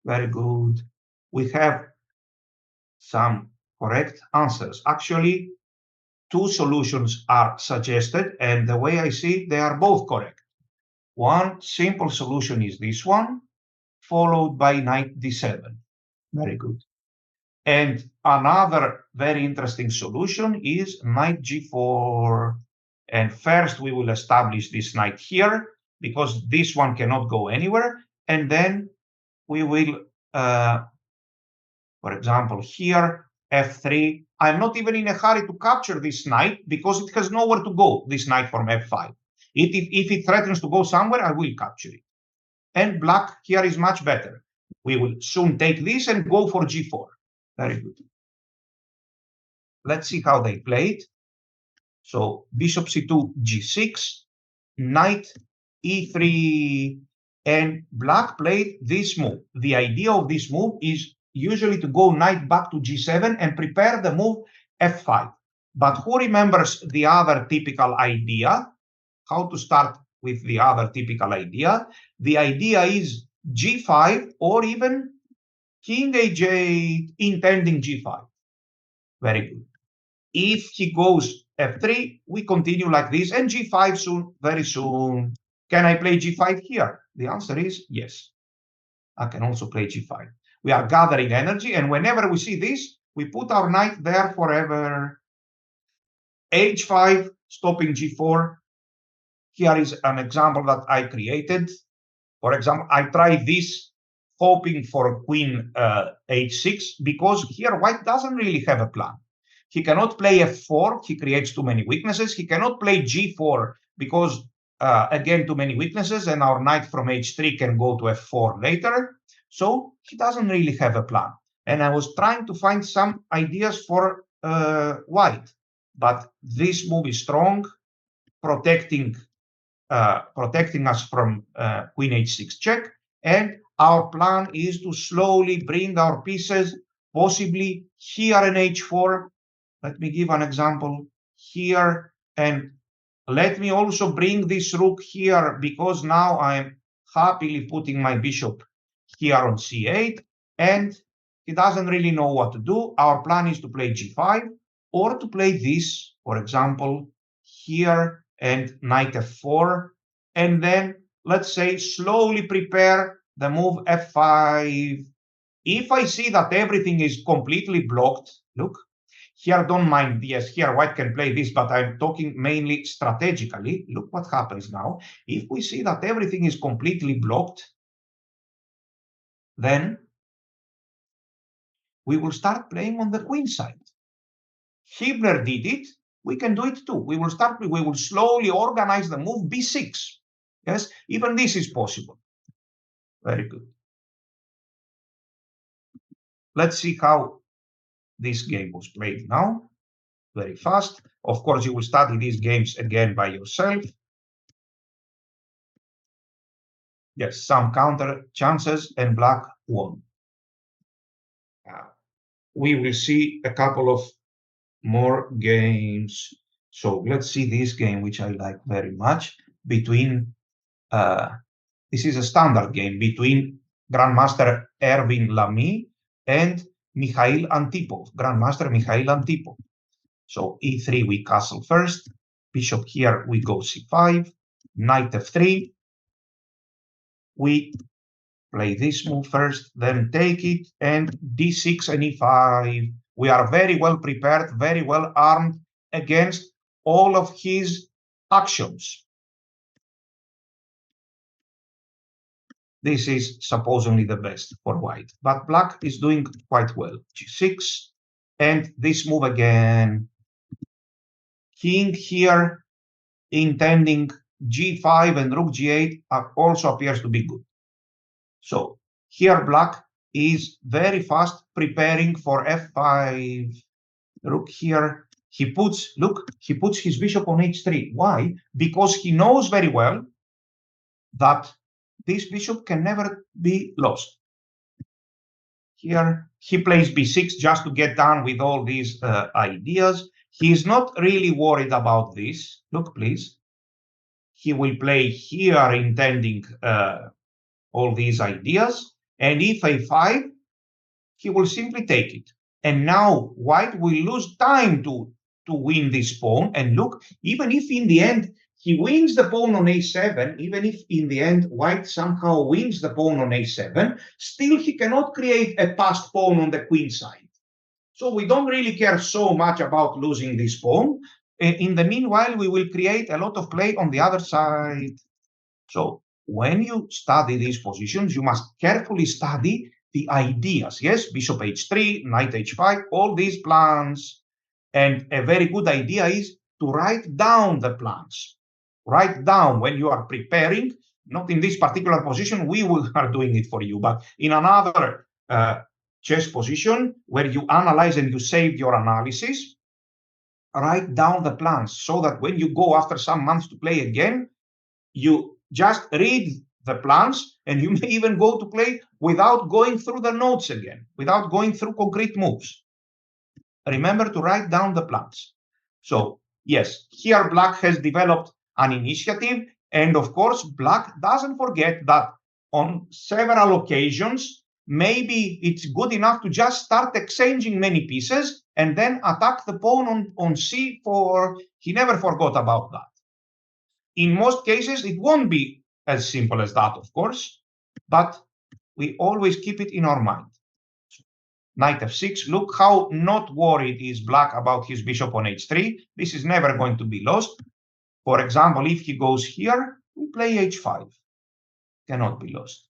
Very good. We have some correct answers. Actually, two solutions are suggested, and the way I see it, they are both correct. One simple solution is this one, followed by knight d7. Very good. And another very interesting solution is knight g4. And first we will establish this knight here, because this one cannot go anywhere. And then we will, for example, here, f3. I'm not even in a hurry to capture this knight because it has nowhere to go, this knight from f5. If it threatens to go somewhere, I will capture it. And black here is much better. We will soon take this and go for g4. Very good. Let's see how they played. So bishop c2, g6, knight e3, and black played this move. The idea of this move is usually to go knight back to g7 and prepare the move f5. But who remembers the other typical idea? How to start with the other typical idea? The idea is g5 or even king h8 intending g5. Very good. If he goes f3, we continue like this, and g5 soon, very soon. Can I play g5 here? The answer is yes. I can also play g5. We are gathering energy, and whenever we see this, we put our knight there forever. h5, stopping g4. Here is an example that I created. For example, I try this, hoping for queen h6, because here white doesn't really have a plan. He cannot play f4, he creates too many weaknesses. He cannot play g4 because, again, too many weaknesses, and our knight from h3 can go to f4 later. So he doesn't really have a plan. and I was trying to find some ideas for white. But this move is strong, protecting us from queen h6 check, and our plan is to slowly bring our pieces, possibly here in h4. Let me give an example here, and let me also bring this rook here, because now I'm happily putting my bishop here on c8, and he doesn't really know what to do. Our plan is to play g5, or to play this, for example, here, and knight f4, and then let's say slowly prepare the move f5. If I see that everything is completely blocked, look, here don't mind, yes, here white can play this, but I'm talking mainly strategically. Look what happens now. If we see that everything is completely blocked, then we will start playing on the queen side. Hibner did it, we can do it too. We will slowly organize the move b6. Yes, even this is possible. Very good. Let's see how this game was played now. Very fast. Of course, you will study these games again by yourself. Yes, some counter chances, and black won. We will see a couple of more games. So let's see this game, which I like very much, between, this is a standard game between Grandmaster Erwin Lamy and Mikhail Antipov, Grandmaster Mikhail Antipov. So e3, we castle first, bishop here, we go c5, knight f3, we play this move first, then take it, and d6 and e5. We are very well prepared, very well armed against all of his actions. This is supposedly the best for white, but black is doing quite well. g6, and this move again. King here, intending g5 and rook g8 also appears to be good. So here black is very fast preparing for f5. Rook here, he puts his bishop on h3. Why? Because he knows very well that this bishop can never be lost. Here he plays b6 just to get done with all these ideas. He is not really worried about this. Look, please. He will play here intending all these ideas, and if a5, he will simply take it. And now white will lose time to win this pawn. And look, even if in the end he wins the pawn on a7, even if in the end white somehow wins the pawn on a7, still he cannot create a passed pawn on the queen side. So we don't really care so much about losing this pawn. In the meanwhile, we will create a lot of play on the other side. So when you study these positions, you must carefully study the ideas. Yes, bishop h3, knight h5, all these plans. And a very good idea is to write down the plans. Write down when you are preparing, not in this particular position, we are doing it for you, but in another chess position where you analyze and you save your analysis, write down the plans so that when you go after some months to play again, you just read the plans, and you may even go to play without going through the notes again, without going through concrete moves. Remember to write down the plans. So yes, here black has developed an initiative, and of course black doesn't forget that on several occasions, maybe it's good enough to just start exchanging many pieces and then attack the pawn on c4. He never forgot about that. In most cases, it won't be as simple as that, of course, but we always keep it in our mind. Knight f6, look how not worried is black about his bishop on h3. This is never going to be lost. For example, if he goes here, we play h5. Cannot be lost.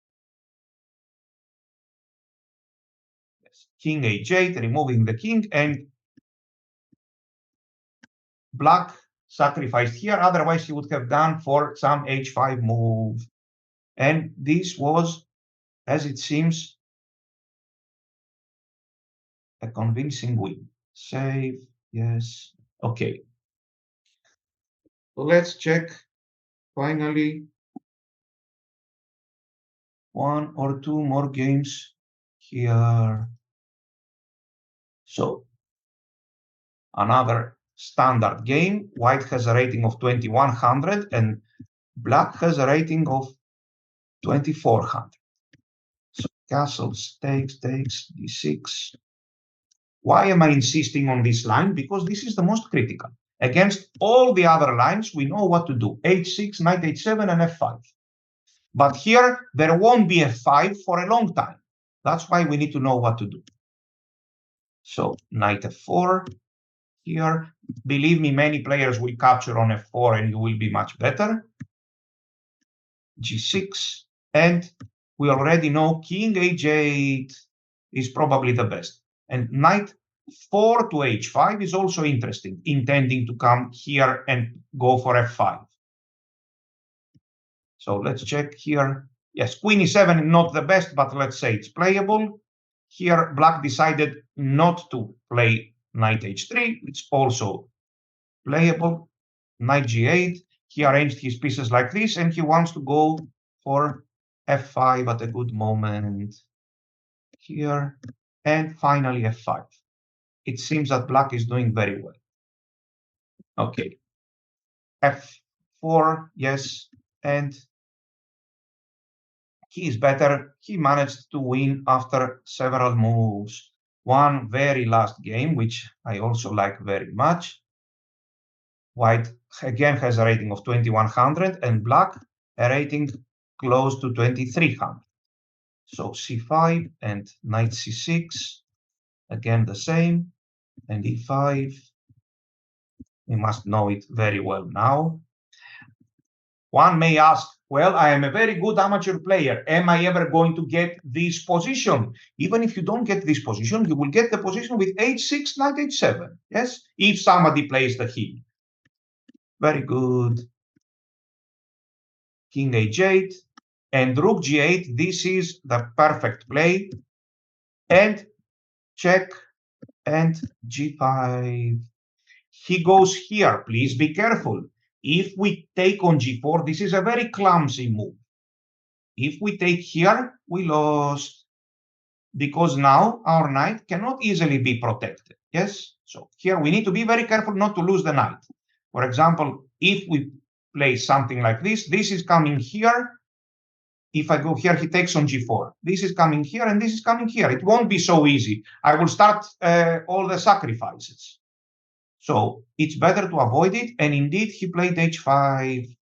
Yes. King h8, removing the king, and black sacrificed here. Otherwise, he would have gone for some h5 move. And this was, as it seems, a convincing win. Save, yes, okay. Let's check finally one or two more games here. So another standard game. White has a rating of 2100 and black has a rating of 2400. So castles, takes, d6. Why am I insisting on this line? Because this is the most critical. Against all the other lines, we know what to do. h6, knight h7, and f5. But here, there won't be f5 for a long time. That's why we need to know what to do. So knight f4 here. Believe me, many players will capture on f4 and you will be much better. g6. And we already know king h8 is probably the best. And knight 4 to h5 is also interesting, intending to come here and go for f5. So let's check here. Yes, queen e7, not the best, but let's say it's playable. Here, black decided not to play knight h3. It's also playable. Knight g8. He arranged his pieces like this, and he wants to go for f5 at a good moment here. And finally, f5. It seems that black is doing very well. Okay. f4, yes, and he is better. He managed to win after several moves. One very last game, which I also like very much. White again has a rating of 2100 and black a rating close to 2300. So c5 and knight c6, again the same, and e5. We must know it very well now. One may ask, well, I am a very good amateur player. Am I ever going to get this position? Even if you don't get this position, you will get the position with h6, knight h7. Yes, if somebody plays the heel. Very good. King h8 and rook g8. This is the perfect play. And check and g5. He goes here. Please be careful. If we take on g4, this is a very clumsy move. If we take here, we lost, because now our knight cannot easily be protected. Yes, so here we need to be very careful not to lose the knight. For example, if we play something like this, this is coming here. If I go here, he takes on g4. This is coming here, and this is coming here. It won't be so easy. I will start all the sacrifices. So it's better to avoid it. And indeed, he played h5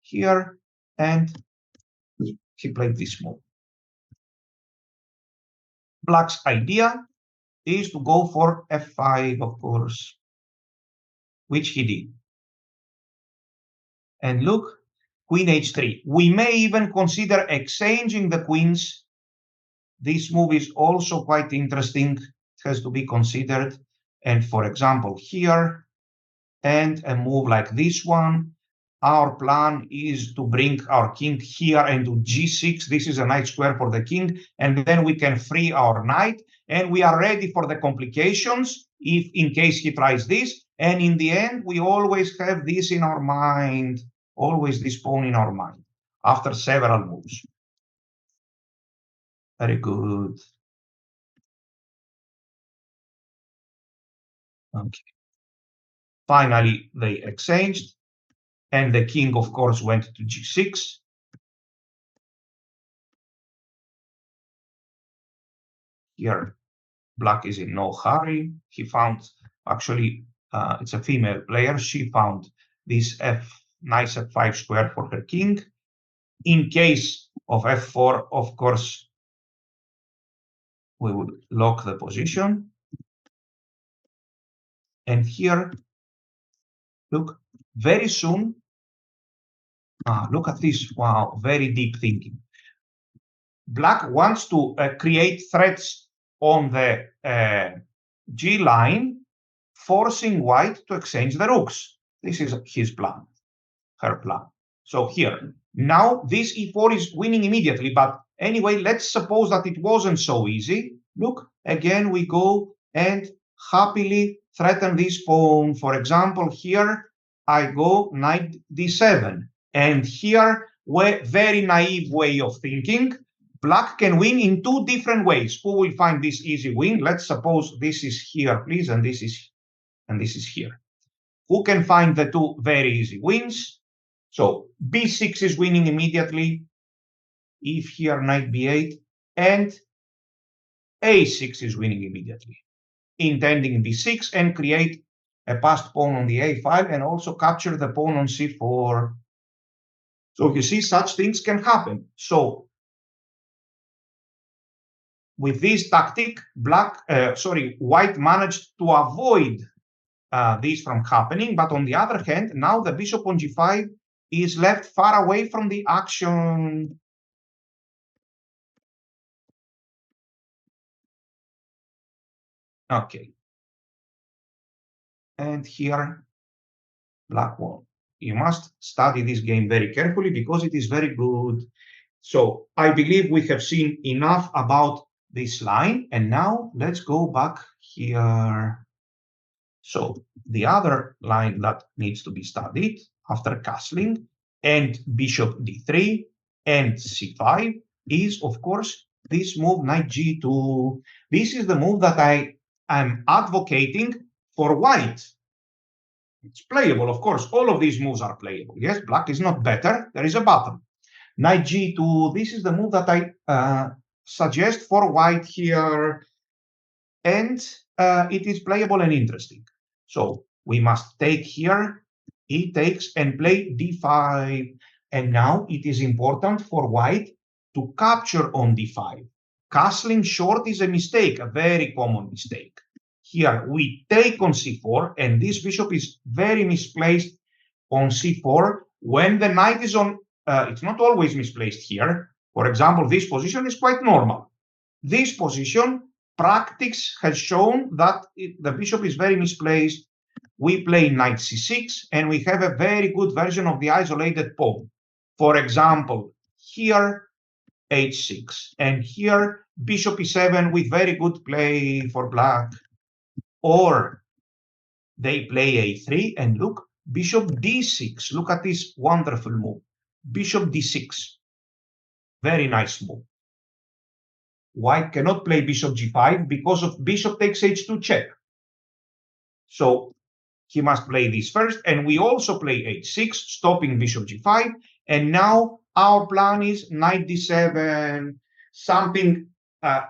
here, and he played this move. Black's idea is to go for f5, of course, which he did. And look, queen h3. We may even consider exchanging the queens. This move is also quite interesting. It has to be considered. And for example, here, and a move like this one, our plan is to bring our king here and to g6. This is a nice square for the king. And then we can free our knight. And we are ready for the complications if in case he tries this. And in the end, we always have this in our mind, always this pawn in our mind after several moves. Very good. Okay. Finally, they exchanged. And the king, of course, went to g6. Here, black is in no hurry. He found, actually, it's a female player. She found this nice f5 square for her king. In case of f4, of course, we would lock the position. And here, look, very soon, look at this. Wow, very deep thinking. Black wants to create threats on the G line, forcing white to exchange the rooks. This is his plan, her plan. So here, now this e4 is winning immediately. But anyway, let's suppose that it wasn't so easy. Look, again, we go and happily threaten this pawn. For example, here I go knight d7. And here, very naive way of thinking, black can win in two different ways. Who will find this easy win? Let's suppose this is here, please, and this is here. Who can find the two very easy wins? So b6 is winning immediately. If here, knight b8, and a6 is winning immediately, intending b6 and create a passed pawn on the a file and also capture the pawn on c4. So you see, such things can happen. So with this tactic, white managed to avoid this from happening. But on the other hand, now the bishop on g5 is left far away from the action. Okay. And here, black won. You must study this game very carefully because it is very good. So I believe we have seen enough about this line. And now let's go back here. So the other line that needs to be studied after castling and bishop d3 and c5 is, of course, this move knight g2. This is the move that I am advocating for white. It's playable, of course. All of these moves are playable. Yes, black is not better. There is a button. Knight g2, this is the move that I suggest for white here. And it is playable and interesting. So we must take here, he takes and play d5. And now it is important for white to capture on d5. Castling short is a mistake, a very common mistake. Here we take on c4, and this bishop is very misplaced on c4 when the knight is on, it's not always misplaced here. For example, this position is quite normal. This position, practice has shown that the bishop is very misplaced. We play knight c6, and we have a very good version of the isolated pawn. For example, here, h6, and here, bishop e7 with very good play for black. Or they play a3, and look, bishop d6. Look at this wonderful move. Bishop d6. Very nice move. White cannot play bishop g5 because of bishop takes h2 check. So he must play this first, and we also play h6, stopping bishop g5. And now our plan is knight d7. Something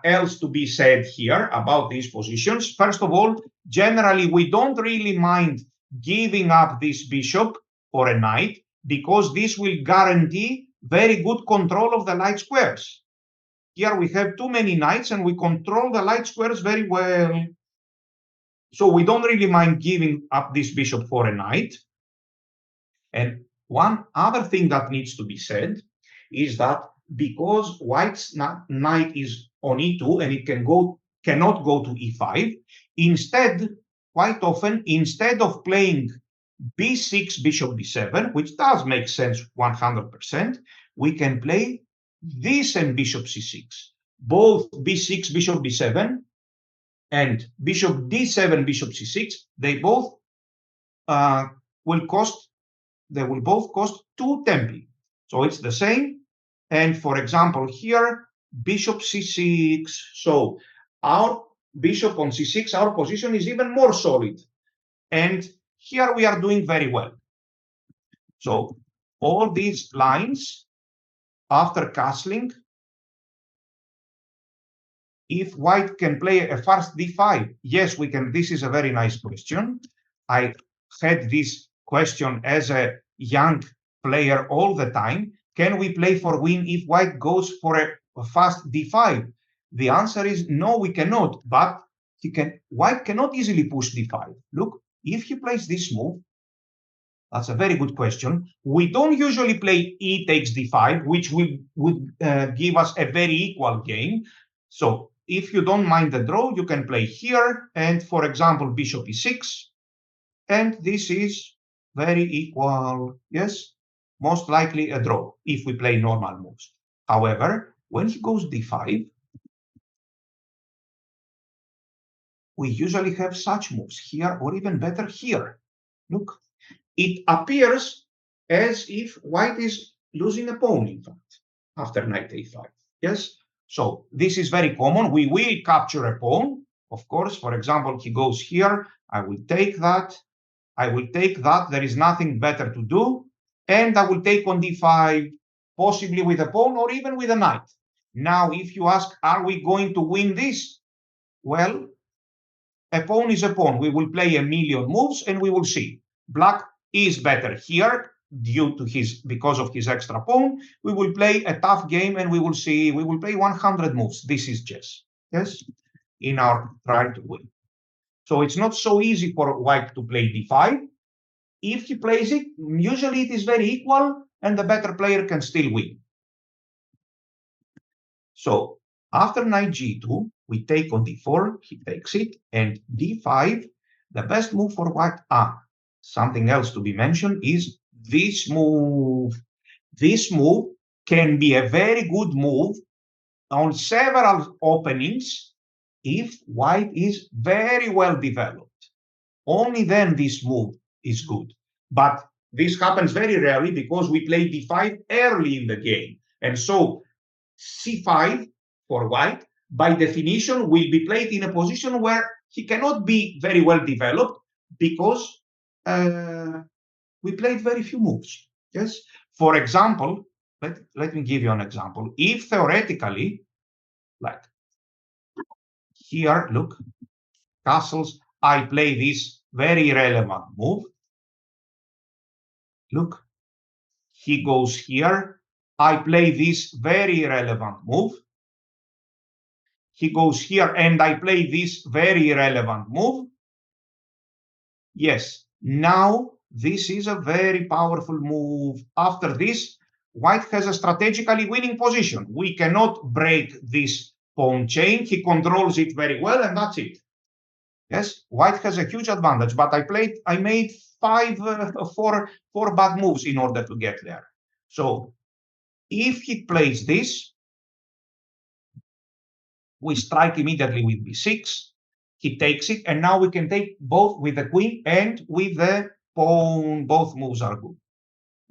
else to be said here about these positions. First of all, generally, we don't really mind giving up this bishop for a knight because this will guarantee very good control of the light squares. Here we have too many knights and we control the light squares very well. So we don't really mind giving up this bishop for a knight. And one other thing that needs to be said is that because white's knight is on e2 and it cannot go to e5, instead, quite often, instead of playing b6, bishop d7, which does make sense 100%, we can play this and bishop c6. Both b6, bishop b7, and bishop d7, bishop c6, they both will both cost 2 tempi. So it's the same. And for example, here, bishop c6. So our bishop on c6, our position is even more solid. And here we are doing very well. So all these lines, after castling, if white can play a fast d5, yes, we can. This is a very nice question. I had this question as a young player all the time. Can we play for win if white goes for a fast d5? The answer is no, we cannot. But white cannot easily push d5. Look, if he plays this move, that's a very good question. We don't usually play e takes d5, which would give us a very equal game. So if you don't mind the draw, you can play here. And for example, bishop e6. And this is very equal. Yes, most likely a draw if we play normal moves. However, when he goes d5, we usually have such moves here, or even better here. Look, it appears as if white is losing a pawn, in fact, after knight a5. Yes, so this is very common. We will capture a pawn, of course. For example, he goes here. I will take that. I will take that. There is nothing better to do. And I will take on d5, possibly with a pawn or even with a knight. Now, if you ask, are we going to win this? Well, a pawn is a pawn. We will play a million moves and we will see. Black is better here because of his extra pawn. We will play a tough game and we will see. We will play 100 moves. This is chess. Yes, in our try to win. So it's not so easy for white to play d5. If he plays it, usually it is very equal and the better player can still win. So after knight g2, we take on d4, he takes it, and d5, the best move for white. Something else to be mentioned is this move. This move can be a very good move on several openings if white is very well developed. Only then this move is good. But this happens very rarely because we play d5 early in the game. And so c5 for white, by definition, will be played in a position where he cannot be very well developed because we played very few moves. Yes. For example, let me give you an example. If theoretically, like here, look, castles, I play this very relevant move. Look, he goes here. I play this very relevant move. He goes here and I play this very relevant move. Yes, now this is a very powerful move. After this, white has a strategically winning position. We cannot break this pawn chain. He controls it very well, and that's it. Yes, white has a huge advantage, but I made four bad moves in order to get there. So if he plays this, we strike immediately with b6. He takes it, and now we can take both with the queen and with the pawn. Both moves are good.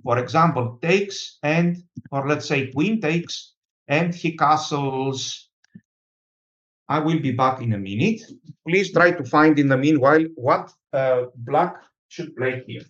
For example, takes and, or let's say queen takes, and he castles. I will be back in a minute. Please try to find in the meanwhile what black should play here.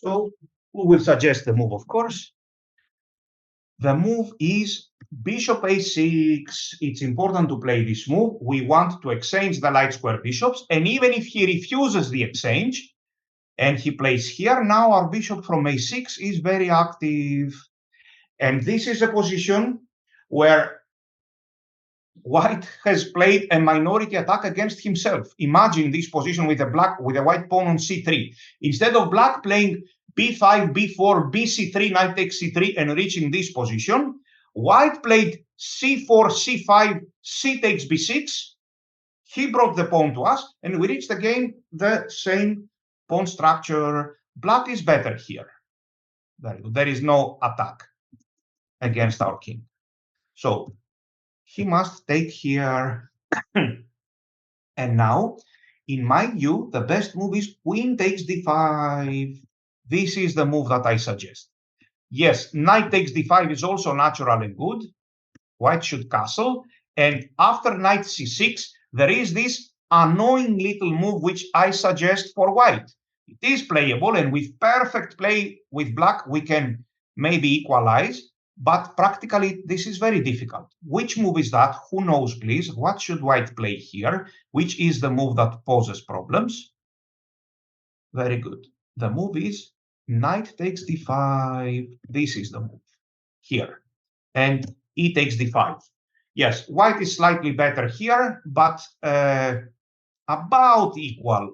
So we will suggest the move, of course. The move is bishop a6. It's important to play this move. We want to exchange the light square bishops. And even if he refuses the exchange and he plays here, now our bishop from a6 is very active. And this is a position where white has played a minority attack against himself. Imagine this position with a white pawn on c3. Instead of black playing b5, b4, bc3, knight takes c3 and reaching this position, white played c4, c5, c takes b6. He brought the pawn to us, and we reached again the same pawn structure. Black is better here. Very good. There is no attack against our king. So he must take here. And now, in my view, the best move is queen takes d5. This is the move that I suggest. Yes, knight takes d5 is also natural and good. White should castle. And after knight c6, there is this annoying little move which I suggest for white. It is playable, and with perfect play with black, we can maybe equalize. But practically, this is very difficult. Which move is that? Who knows, please? What should white play here? Which is the move that poses problems? Very good. The move is knight takes d5. This is the move here. And e takes d5. Yes, white is slightly better here, but about equal.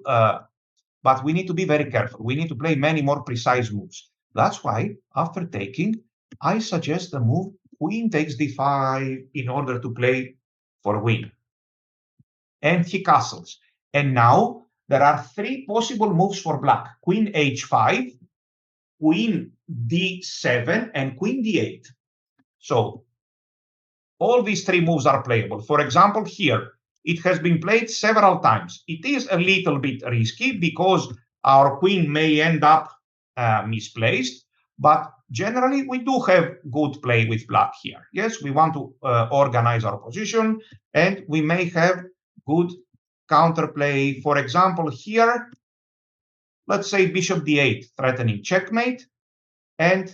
But we need to be very careful. We need to play many more precise moves. That's why, after taking, I suggest the move queen takes d5 in order to play for win. And he castles. And now there are three possible moves for black. Queen h5, queen d7, and queen d8. So all these three moves are playable. For example, here, it has been played several times. It is a little bit risky because our queen may end up misplaced, but generally we do have good play with black here. Yes, we want to organize our position, and we may have good counterplay. For example, here, let's say bishop d8, threatening checkmate, and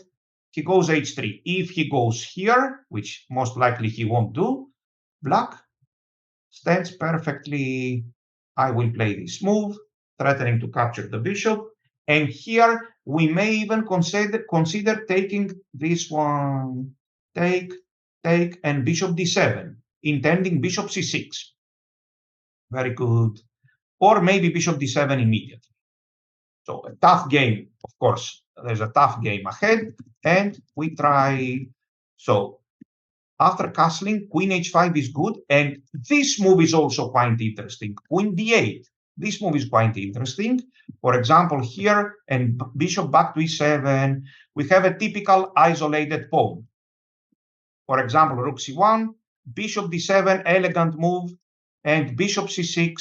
he goes h3. If he goes here, which most likely he won't do, black stands perfectly. I will play this move, threatening to capture the bishop. And here we may even consider taking this one. Take, and bishop d7, intending bishop c6. Very good. Or maybe bishop d7 immediately. So a tough game, of course. There's a tough game ahead, and we try. So after castling, queen h5 is good, and this move is also quite interesting. Queen d8. This move is quite interesting. For example, here, and bishop back to e7, we have a typical isolated pawn. For example, rook c1, bishop d7, elegant move, and bishop c6,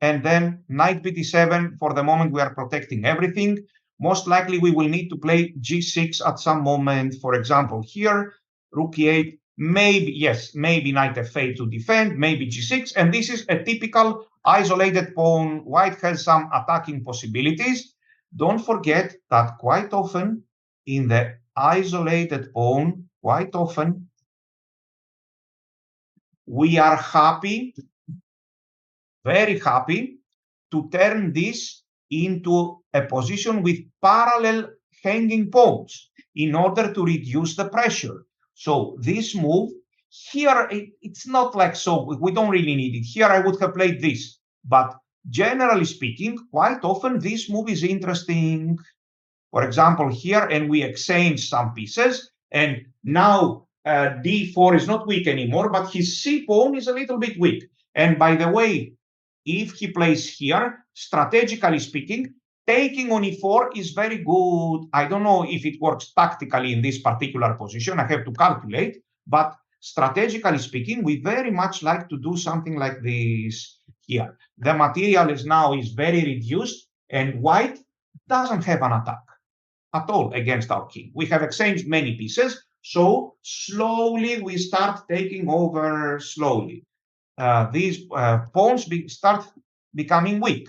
and then knight bd7. For the moment, we are protecting everything. Most likely, we will need to play g6 at some moment. For example, here, rook e8, maybe, yes, maybe knight f8 to defend, maybe g6. And this is a typical isolated pawn. White has some attacking possibilities. Don't forget that quite often in the isolated pawn, quite often, we are happy, very happy, to turn this into a position with parallel hanging pawns in order to reduce the pressure. So this move here, it's not like so, we don't really need it. Here I would have played this, but generally speaking, quite often this move is interesting. For example, here, and we exchange some pieces, and now d4 is not weak anymore, but his c pawn is a little bit weak. And by the way, if he plays here, strategically speaking, taking on e4 is very good. I don't know if it works tactically in this particular position. I have to calculate. But strategically speaking, we very much like to do something like this here. The material is now very reduced, and white doesn't have an attack at all against our king. We have exchanged many pieces, so slowly we start taking over slowly. These pawns start becoming weak.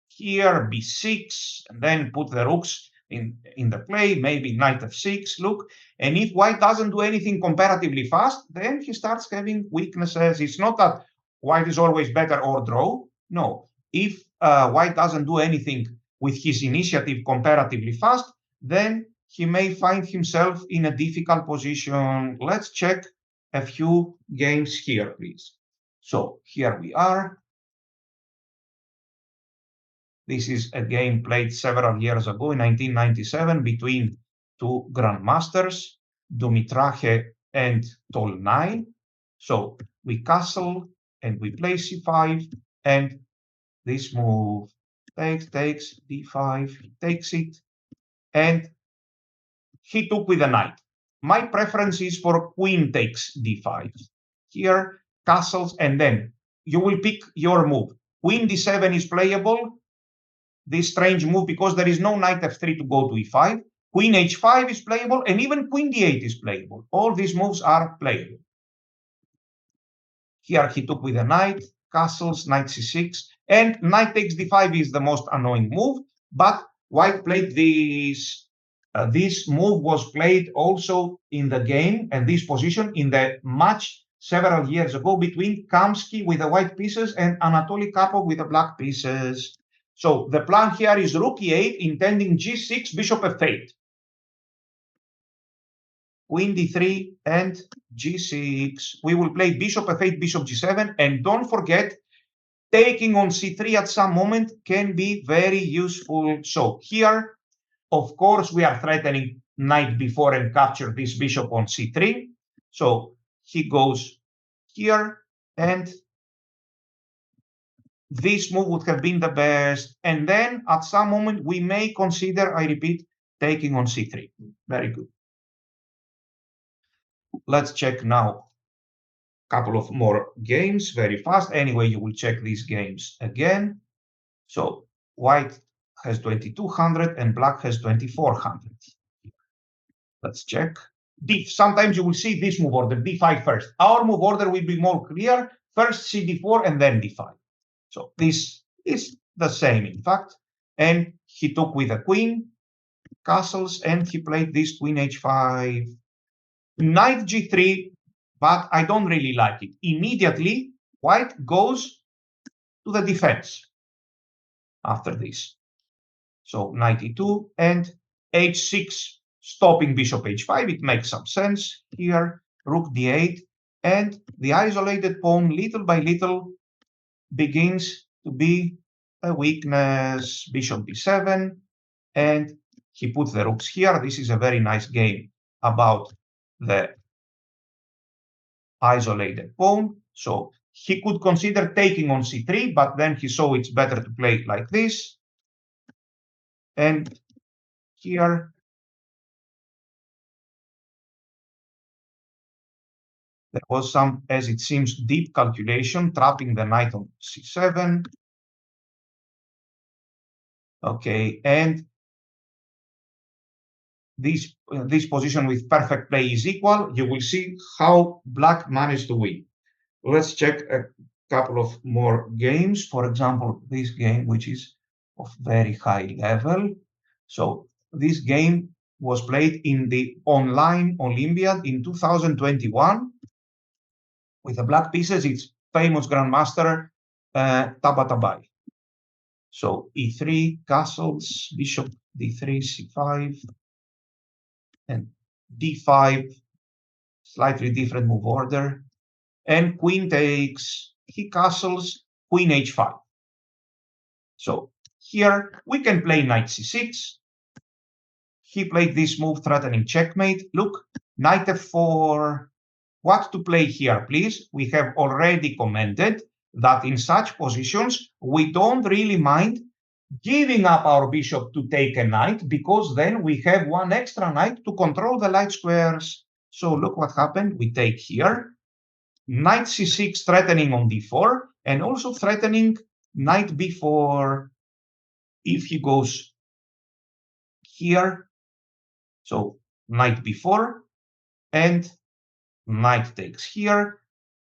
Here, b6, and then put the rooks in the play, maybe knight f6, look. And if white doesn't do anything comparatively fast, then he starts having weaknesses. It's not that white is always better or draw. No. If white doesn't do anything with his initiative comparatively fast, then he may find himself in a difficult position. Let's check a few games here, please. So here we are. This is a game played several years ago in 1997 between two grandmasters, Dumitrache and Tolnai. So we castle and we play c5, and this move takes d5, he takes it, and he took with a knight. My preference is for queen takes d5. Here, castles, and then you will pick your move. Queen d7 is playable, this strange move, because there is no knight f3 to go to e5. Queen h5 is playable, and even queen d8 is playable. All these moves are playable. Here he took with a knight, castles, knight c6, and knight takes d5 is the most annoying move, but white played this. This move was played also in the game, and this position in the match several years ago between Kamsky with the white pieces and Anatoly Karpov with the black pieces. So the plan here is rook e8, intending g6, bishop f8. Queen d3 and g6. We will play bishop f8, bishop g7, and don't forget, taking on c3 at some moment can be very useful. So here, of course, we are threatening knight b4 and capture this bishop on c3. So he goes here, and this move would have been the best. And then at some moment, we may consider, I repeat, taking on c3. Very good. Let's check now a couple of more games very fast. Anyway, you will check these games again. So white has 2200 and black has 2400. Let's check. Sometimes you will see this move order, d5 first. Our move order will be more clear. First cd4 and then d5. So this is the same, in fact. And he took with a queen, castles, and he played this queen h5. Knight g3, but I don't really like it. Immediately, white goes to the defense after this. So knight e2 and h6, stopping bishop h5. It makes some sense here. Rook d8, and the isolated pawn, little by little, begins to be a weakness. Bishop b7, and he puts the rooks here. This is a very nice game about the isolated pawn. So he could consider taking on c3, but then he saw it's better to play it like this. And here, there was some, as it seems, deep calculation, trapping the knight on c7. Okay, and this position with perfect play is equal. You will see how black managed to win. Let's check a couple of more games. For example, this game, which is of very high level. So this game was played in the online Olympiad in 2021 with the black pieces. It's famous grandmaster Tabatabai. So e3, castles, bishop d3, c5, and d5, slightly different move order. And queen takes, he castles, queen h5. So here we can play knight c6. He played this move threatening checkmate. Look, knight f4. What to play here, please? We have already commented that in such positions, we don't really mind giving up our bishop to take a knight, because then we have one extra knight to control the light squares. So look what happened. We take here. Knight c6 threatening on d4, and also threatening knight b4 if he goes here. So knight b4, and knight takes here.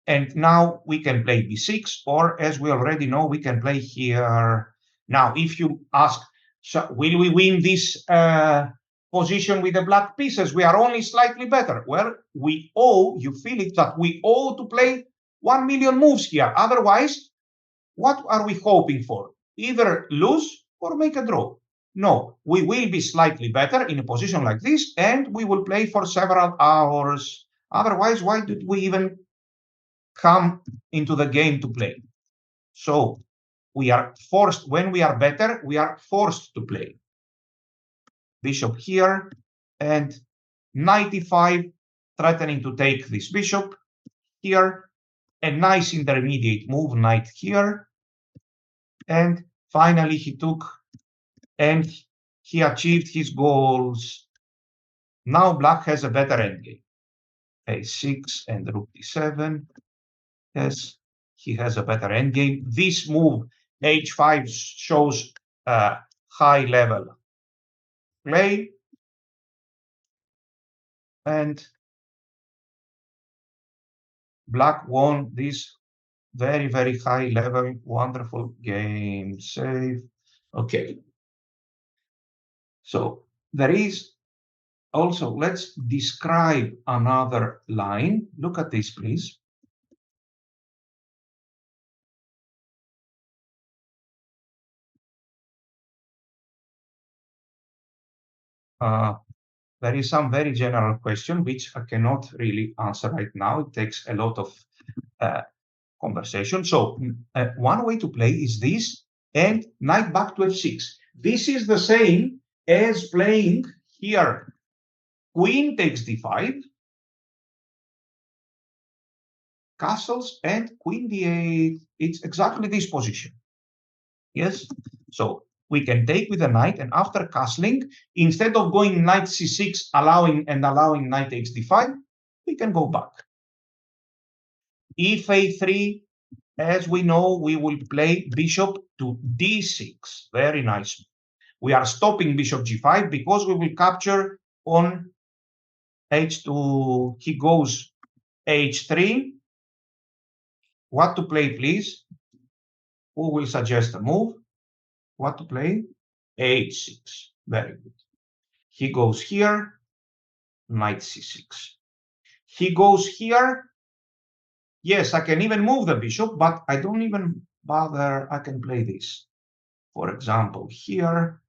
And now we can play b6, or as we already know, we can play here. Now, if you ask, so will we win this position with the black pieces? We are only slightly better. Well, we owe, you feel it, that we owe to play 1 million moves here. Otherwise, what are we hoping for? Either lose or make a draw. No, we will be slightly better in a position like this, and we will play for several hours. Otherwise, why did we even come into the game to play? So we are forced, when we are better, we are forced to play. Bishop here, and knight e5, threatening to take this bishop here. A nice intermediate move, knight here. And finally he took, and he achieved his goals. Now black has a better endgame. a6 and rook d7. Yes, he has a better endgame. This move, h5, shows high level play. and black won this very, very high level, wonderful game. Save. Okay. So there is also, let's describe another line. Look at this, please. There is some very general question, which I cannot really answer right now. It takes a lot of conversation. So one way to play is this, and knight back to f6. This is the same as playing here. Queen takes d5, castles, and queen d8. It's exactly this position. Yes, so we can take with the knight, and after castling, instead of going knight c6, allowing knight takes d5, we can go back. If a3, as we know, we will play bishop to d6. Very nice. We are stopping bishop g5 because we will capture on h2. He goes h3. What to play, please? Who will suggest a move? What to play? h6. Very good. He goes here, knight c6. He goes here. Yes, I can even move the bishop, but I don't even bother. I can play this. For example, here,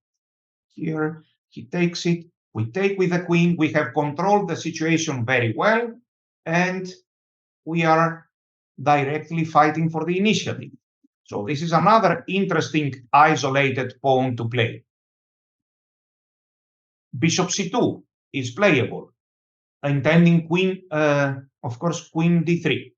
he takes it. We take with the queen. We have controlled the situation very well, and we are directly fighting for the initiative. So this is another interesting isolated pawn to play. Bishop c2 is playable, intending queen, of course, queen d3.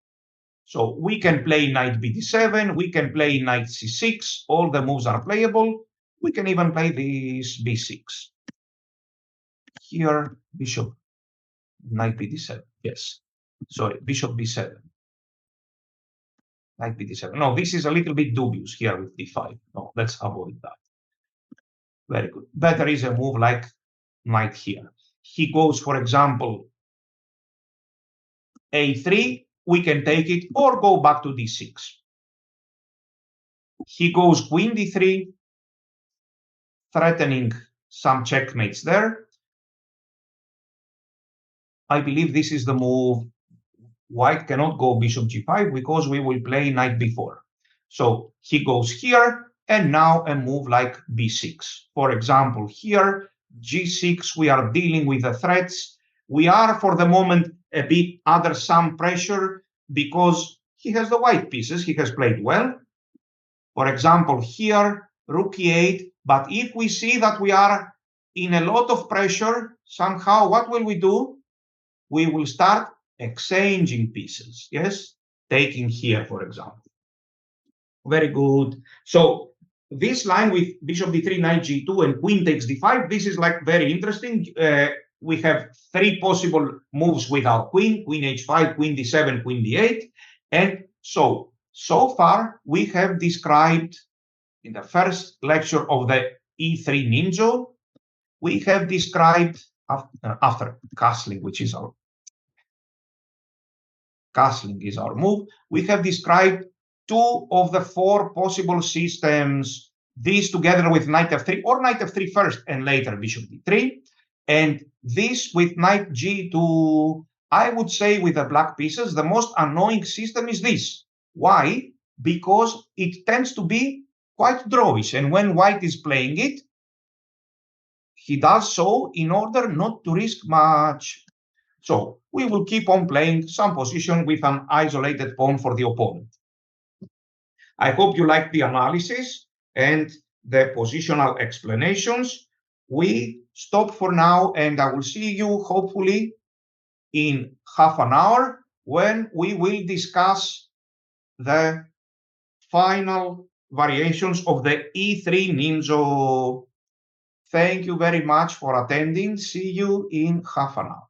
So we can play knight bd7, we can play knight c6, all the moves are playable. We can even play this b6. Here, bishop, knight bd7, yes. Sorry, bishop b7. Knight bd7. No, this is a little bit dubious here with d5. No, let's avoid that. Very good. Better is a move like knight here. He goes, for example, a3, we can take it or go back to d6. He goes queen d3, threatening some checkmates there. I believe this is the move. White cannot go bishop g5 because we will play knight b4. So he goes here, and now a move like b6. For example, here, g6, we are dealing with the threats. We are, for the moment, a bit under some pressure because he has the white pieces. He has played well. For example, here, rook e8. But if we see that we are in a lot of pressure, somehow, what will we do? We will start exchanging pieces, yes? Taking here, for example. Very good. So this line with bishop d3, knight g2, and queen takes d5, this is like very interesting. We have three possible moves without queen, queen h5, queen d7, queen d8. And so far, we have described in the first lecture of the E3 ninja, we have described after castling, which is our castling is our move, we have described two of the four possible systems, these together with knight f3 or knight f3 first and later bishop d3, and this with knight g2. I would say with the black pieces, the most annoying system is this. Why? Because it tends to be quite drawish, and when white is playing it, he does so in order not to risk much. So we will keep on playing some position with an isolated pawn for the opponent. I hope you liked the analysis and the positional explanations. We stop for now, and I will see you hopefully in half an hour when we will discuss the final variations of the E3 ninja. Thank you very much for attending. See you in half an hour.